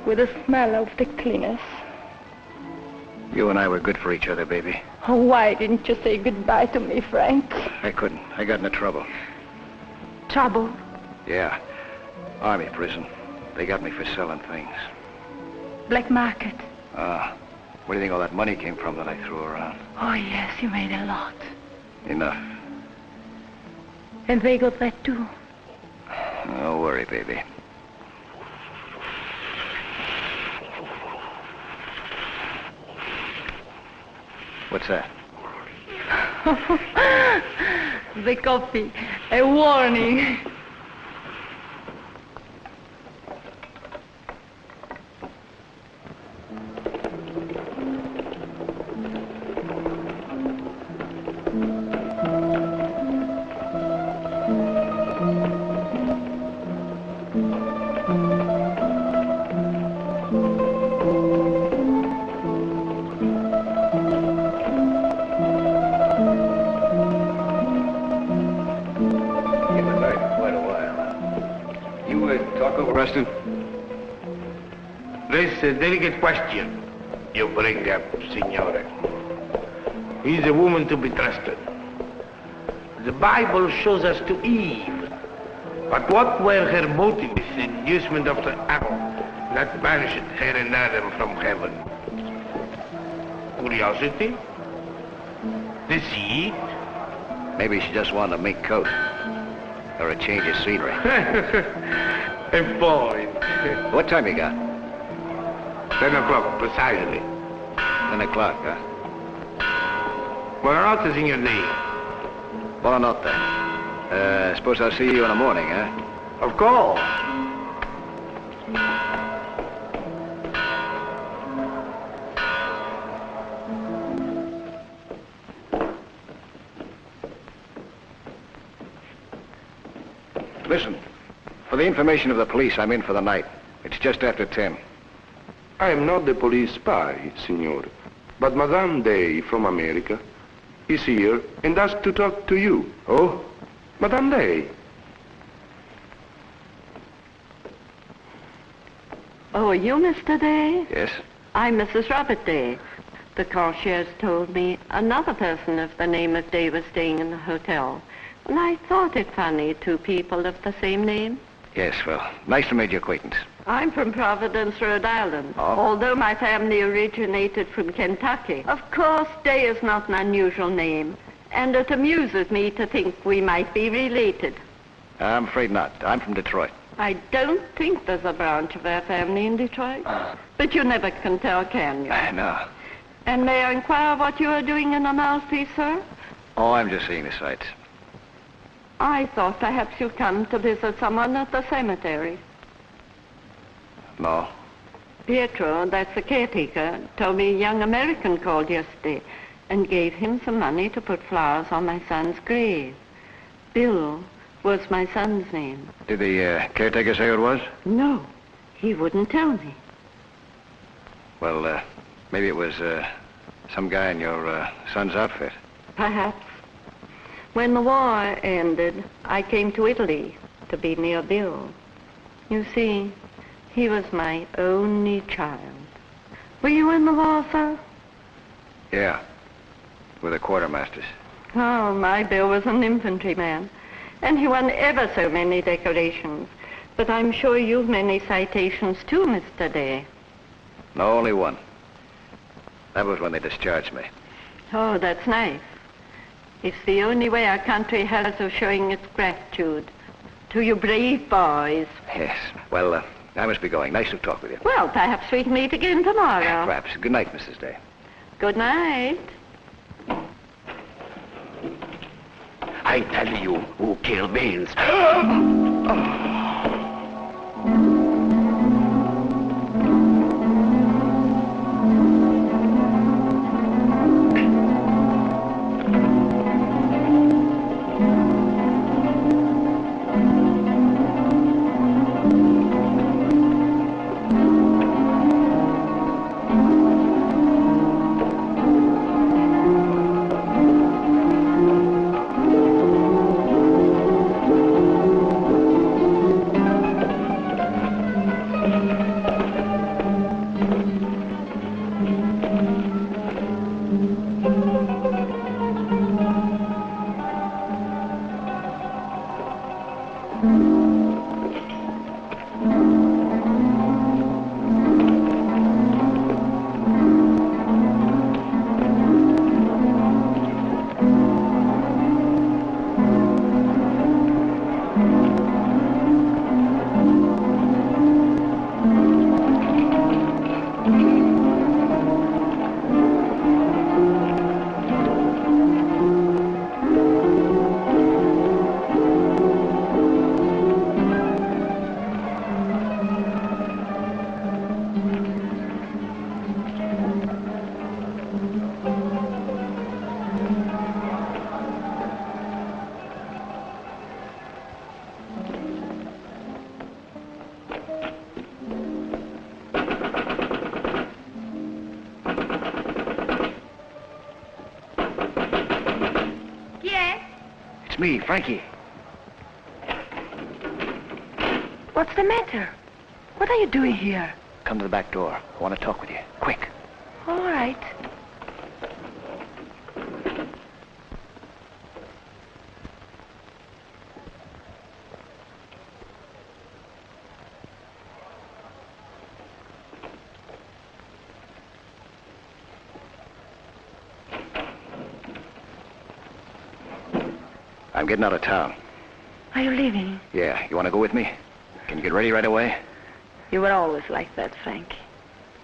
with the smell of the cleaners.
You and I were good for each other, baby.
Oh, why didn't you say goodbye to me, Frank?
I couldn't. I got into trouble.
Trouble?
Yeah. Army prison. They got me for selling things.
Black market?
Where do you think all that money came from that I threw around?
Oh, yes, you made a lot.
Enough.
And they got that too?
Don't worry, baby. What's that?
The coffee. A warning.
Preston?
This is a delicate question you bring up, Signore. Is a woman to be trusted? The Bible shows us to Eve. But what were her motives in the inducement of the apple that banished her and Adam from heaven? Curiosity? Deceit?
Maybe she just wanted a mink coat. Or a change of scenery.
A point.
What time you got?
10 o'clock, precisely.
10 o'clock, huh?
Buonanotte, signor D.
Buonanotte. Suppose I'll see you in the morning, huh?
Of course.
Listen, for the information of the police, I'm in for the night. It's just after 10.
I am not the police spy, signor. But Madame Day from America is here and asked to talk to you.
Oh?
Madame Day.
Oh, you, Mr. Day?
Yes?
I'm Mrs. Robert Day. The concierge told me another person of the name of Day was staying in the hotel. And I thought it funny, two people of the same name.
Yes, well, nice to meet your acquaintance.
I'm from Providence, Rhode Island, although my family originated from Kentucky. Of course, Day is not an unusual name, and it amuses me to think we might be related.
I'm afraid not. I'm from Detroit.
I don't think there's a branch of our family in Detroit, but you never can tell, can you?
No.
And may I inquire what you are doing in Amalfi, sir?
Oh, I'm just seeing the sights.
I thought perhaps you'd come to visit someone at the cemetery.
No.
Pietro, that's the caretaker, told me a young American called yesterday and gave him some money to put flowers on my son's grave. Bill was my son's name.
Did the caretaker say who it was?
No, he wouldn't tell me.
Well, maybe it was some guy in your son's outfit.
Perhaps. When the war ended, I came to Italy to be near Bill. You see, he was my only child. Were you in the war, sir?
Yeah, with the quartermasters.
Oh, my Bill was an infantryman, and he won ever so many decorations. But I'm sure you've many citations too, Mr. Day.
No, only one. That was when they discharged me.
Oh, that's nice. It's the only way our country has of showing its gratitude to you brave boys.
Yes. Well, I must be going. Nice to talk with you.
Well, perhaps we can meet again tomorrow.
Perhaps. Good night, Mrs. Day.
Good night.
I tell you who killed Beans.
It's me, Frankie.
What's the matter? What are you doing here?
Come to the back door. I want to talk with you. Quick.
All right.
I'm getting out of town.
Are you leaving?
Yeah, you want to go with me? Can you get ready right away?
You were always like that, Frankie.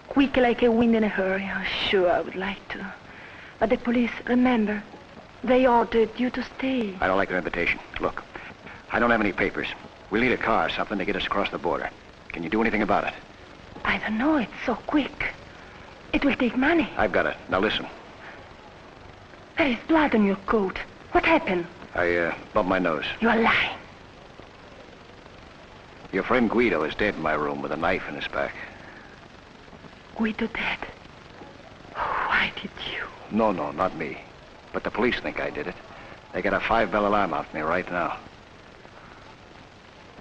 Quick like a wind in a hurry. Oh, sure, I would like to. But the police, remember, they ordered you to stay.
I don't like their invitation. Look, I don't have any papers. We'll need a car or something to get us across the border. Can you do anything about it?
I don't know. It's so quick. It will take money.
I've got it. Now listen.
There is blood on your coat. What happened?
I bumped my nose.
You are lying.
Your friend Guido is dead in my room with a knife in his back.
Guido dead? Oh, why did you?
No, not me. But the police think I did it. They got a 5-bell alarm out for me right now.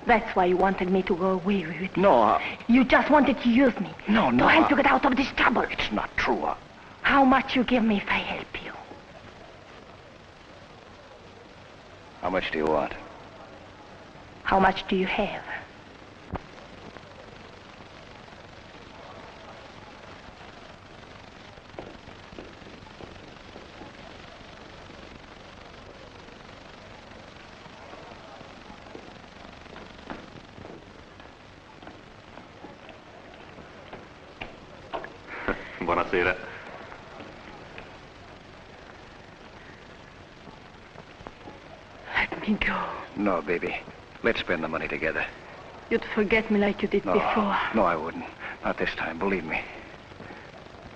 That's why you wanted me to go away with you.
No,
You just wanted to use me.
No.
To help you get out of this trouble.
It's not true.
How much you give me if I help you?
How much do you want?
How much do you have?
Buonasera.
Let me go.
No, baby. Let's spend the money together.
You'd forget me like you did before.
No, I wouldn't. Not this time, believe me.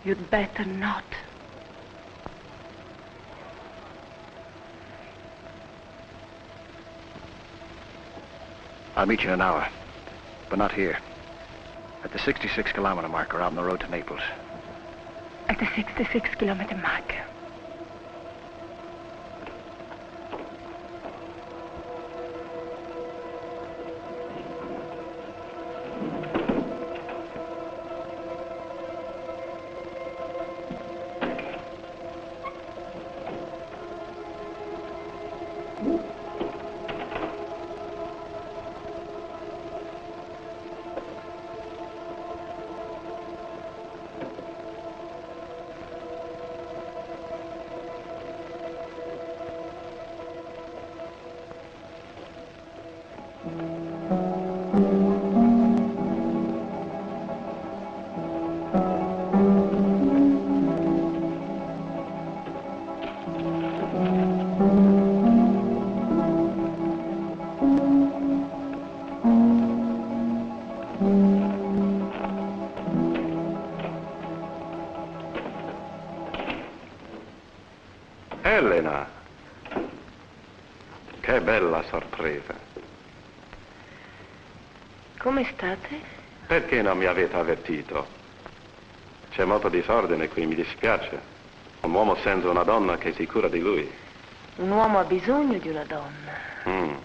You'd better not.
I'll meet you in an hour. But not here. At the 66-kilometer marker out on the road to Naples.
At the 66-kilometer mark.
Elena! Che bella sorpresa.
Come state?
Perché non mi avete avvertito? C'è molto disordine qui, mi dispiace. Un uomo senza una donna che si cura di lui.
Un uomo ha bisogno di una donna.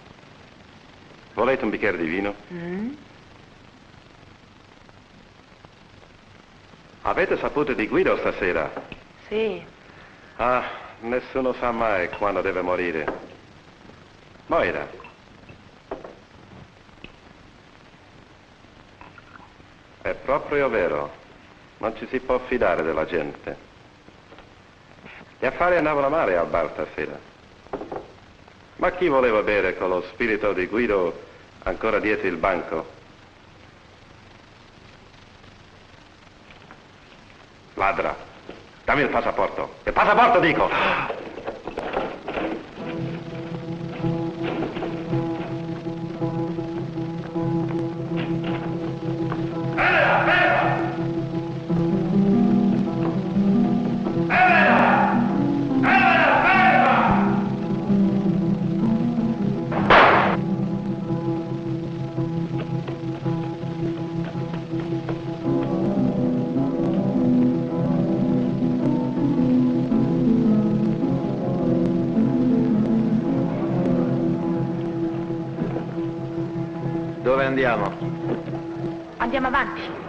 Volete un bicchiere di vino? Avete saputo di Guido stasera?
Sì.
Ah, nessuno sa mai quando deve morire. Moira. È proprio vero. Non ci si può fidare della gente. Gli affari andavano male al bar stasera. Ma chi voleva bere con lo spirito di Guido ancora dietro il banco? Ladra, dammi il passaporto. Il passaporto, dico!
andiamo?
Andiamo avanti.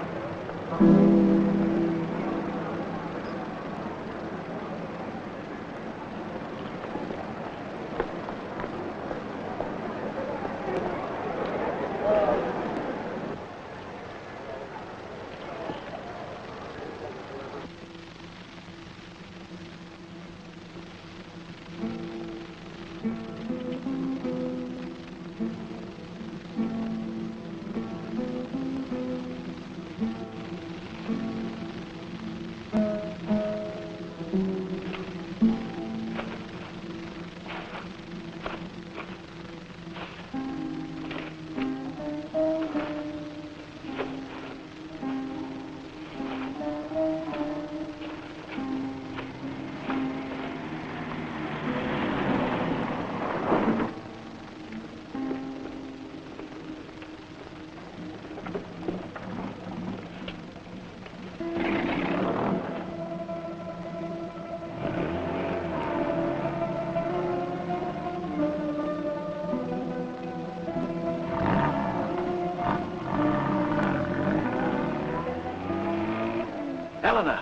Eleanor!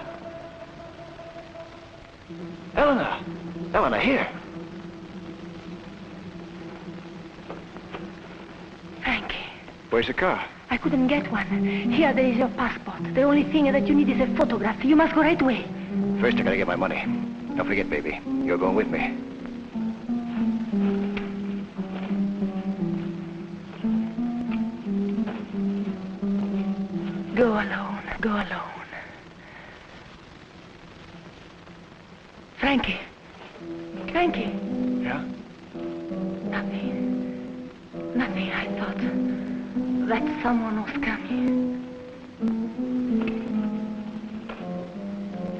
Eleanor! Eleanor, here!
Frankie,
Where's the car?
I couldn't get one. Here, there is your passport. The only thing that you need is a photograph. You must go right away.
First, I gotta get my money. Don't forget, baby, you're going with me.
Go alone. Go alone. Frankie. Frankie.
Yeah?
Nothing. Nothing. I thought that someone was coming.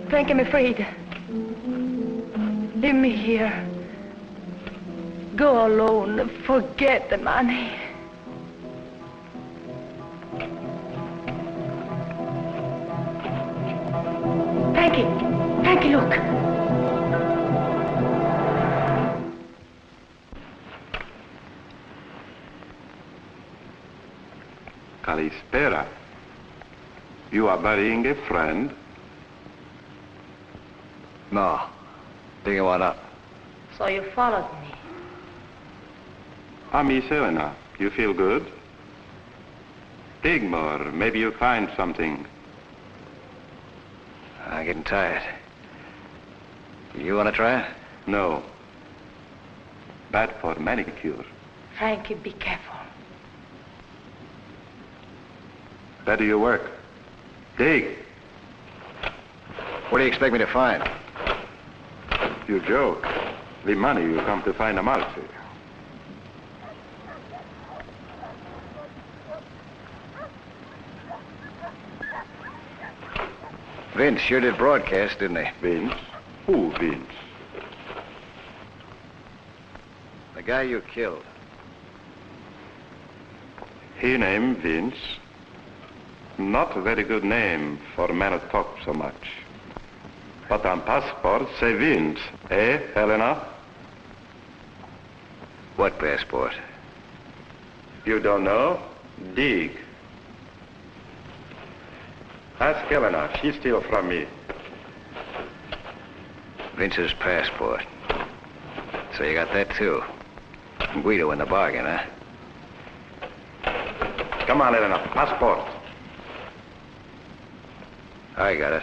Frank, I'm afraid. Leave me here. Go alone. Forget the money. Frankie. Frankie, look.
Kalispera. You are burying a friend?
No. Digging one up.
So you followed me.
Miss Elena, you feel good? Dig more. Maybe you'll find something.
I'm getting tired. You want to try it?
No. Bad for manicure.
Frankie, be careful.
Better your work. Dig.
What do you expect me to find?
You joke. The money you come to find a Amalfi.
Vince sure did broadcast, didn't he?
Vince? Who Vince?
The guy you killed.
He named Vince. Not a very good name for a man who talks so much. But on passport say Vince, eh, Helena?
What passport?
You don't know? Dig. Ask Helena, she steal from me.
Vince's passport. So you got that too. Guido in the bargain, huh?
Come on, Helena, passport.
I got it.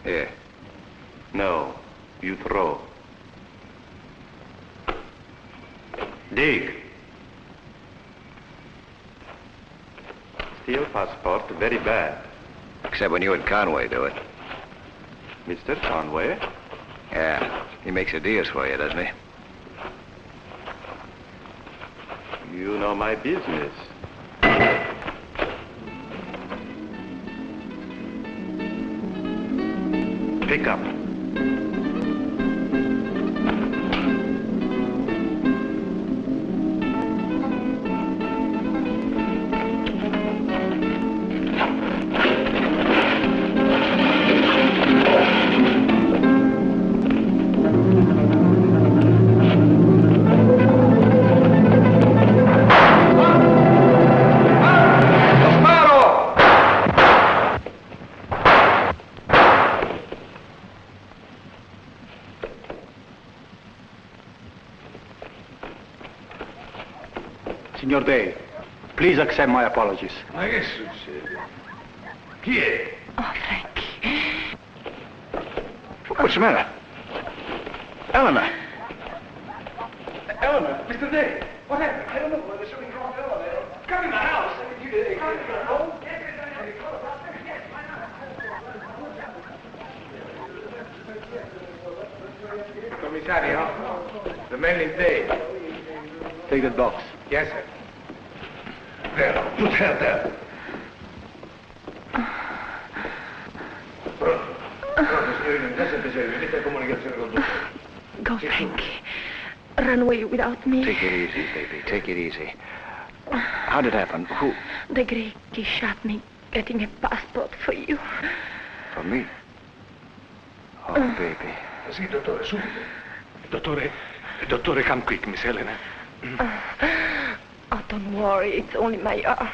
Here.
No, you throw. Dig. Steal passport, very bad.
Except when you and Conway do it.
Mr. Conway?
Yeah, he makes the deals for you, doesn't he?
You know my business. Pick up.
Signor Day, please accept my apologies.
Ma che succede? Chi è?
Oh, Frankie.
What's the matter? Eleanor.
Eleanor, Mr. Day, what happened? I don't know. There's something wrong with Eleanor. Come in the house. Commissario, the man in bed.
Take that box.
Yes, sir. There, put her there. Pronto, signorina, in caso di venite a comunicazione con tutti.
Go, Frankie. Run away without me.
Take it easy, baby. Take it easy. How did it happen? Who?
The Greek, he shot me getting a passport for you.
For me? Oh, baby.
Sì, dottore, subito. Dottore, come quick, Miss Helena.
Oh, don't worry. It's only my arm.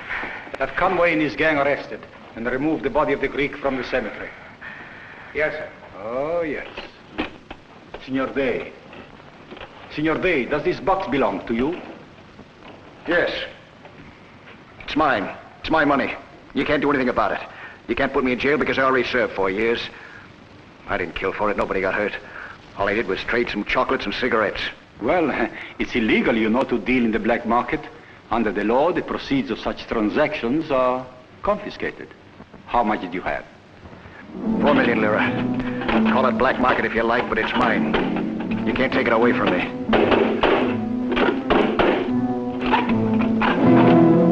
Have Conway and his gang arrested and removed the body of the Greek from the cemetery.
Yes, sir.
Oh, yes. Signor Day. Signor Day, does this box belong to you?
Yes. It's mine. It's my money. You can't do anything about it. You can't put me in jail because I already served 4 years. I didn't kill for it. Nobody got hurt. All I did was trade some chocolates and cigarettes.
Well, it's illegal, you know, to deal in the black market. Under the law, the proceeds of such transactions are confiscated. How much did you have?
4 million lira. Call it black market if you like, but it's mine. You can't take it away from me.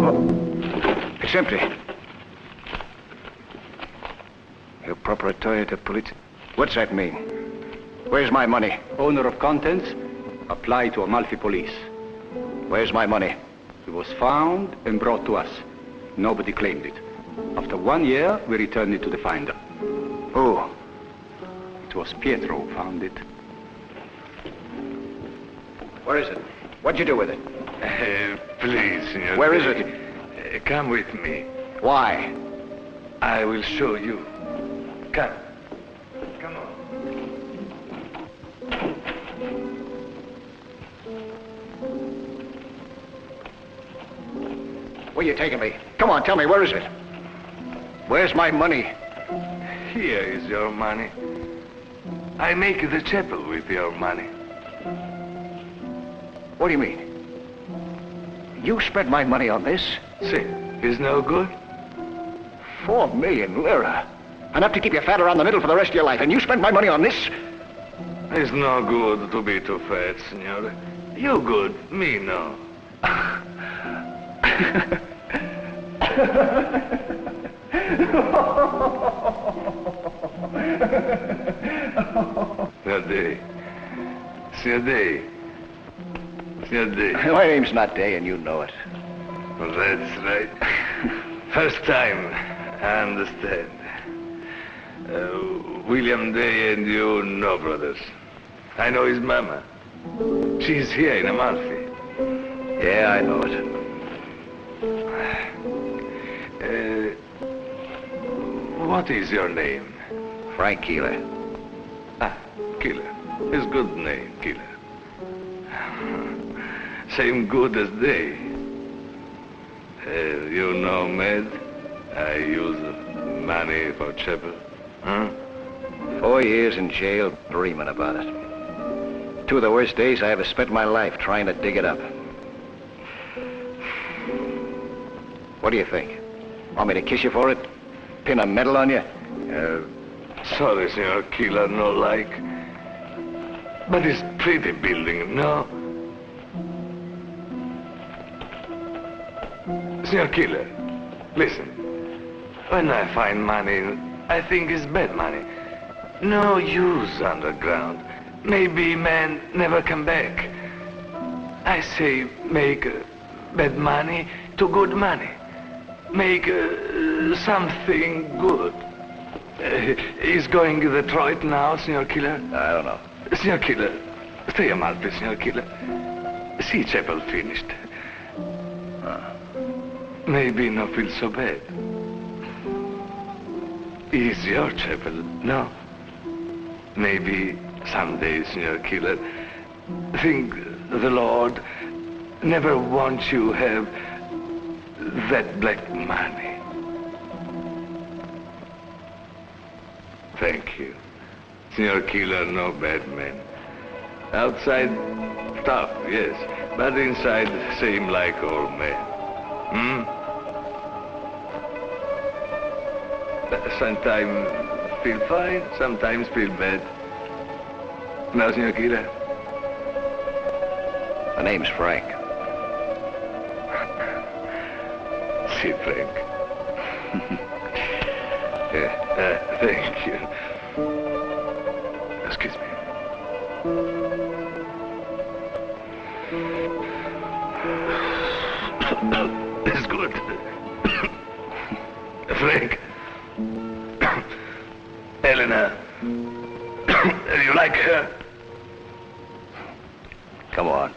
Oh, it's empty. Your proprietary to police. What's that mean? Where's my money?
Owner of contents, apply to Amalfi police.
Where's my money?
It was found and brought to us. Nobody claimed it. After 1 year, we returned it to the finder.
Who?
It was Pietro who found it.
Where is it? What'd you do with it?
Please, Signor.
Where is it?
Come with me.
Why?
I will show you. Come. Come on.
Where are you taking me? Come on, tell me, where is it? Where's my money?
Here is your money. I make the chapel with your money.
What do you mean? You spent my money on this?
See, is no good?
4 million lira. Enough to keep you fat around the middle for the rest of your life, and you spent my money on this?
It's no good to be too fat, signore. You good, me no. Signor Day.
My name's not Day, and you know it.
Well, that's right. First time, I understand. William Day and you know brothers. I know his mama. She's here in Amalfi.
Yeah, I know it.
What is your name?
Frank Keeler.
Ah, Keeler. It's good name, Keeler. Same good as Day. You know, Med, I use money for chapel. Huh?
4 years in jail dreaming about it. 2 of the worst days I ever spent in my life trying to dig it up. What do you think? Want me to kiss you for it? Pin a medal on you?
Sorry, Senor Keeler, no like. But it's pretty building, no? Senor Keeler, listen. When I find money, I think it's bad money. No use underground. Maybe man never come back. I say make bad money to good money. Make something good. He's going to Detroit now, Senor Keeler?
I don't know.
Senor Keeler, stay a Malta, Senor Keeler. See chapel finished. Maybe not feel so bad. Is your chapel, no? Maybe someday, Senor Keeler, think the Lord never want you have that black money. Thank you. Senor Killer, no bad man. Outside, tough, yes, but inside, same like old man. Sometimes feel fine, sometimes feel bad. Now, Senor Killer?
My name's Frank.
Si, Frank. Thank you. Excuse me. It's good. Frank. Elena. You like her?
Come on.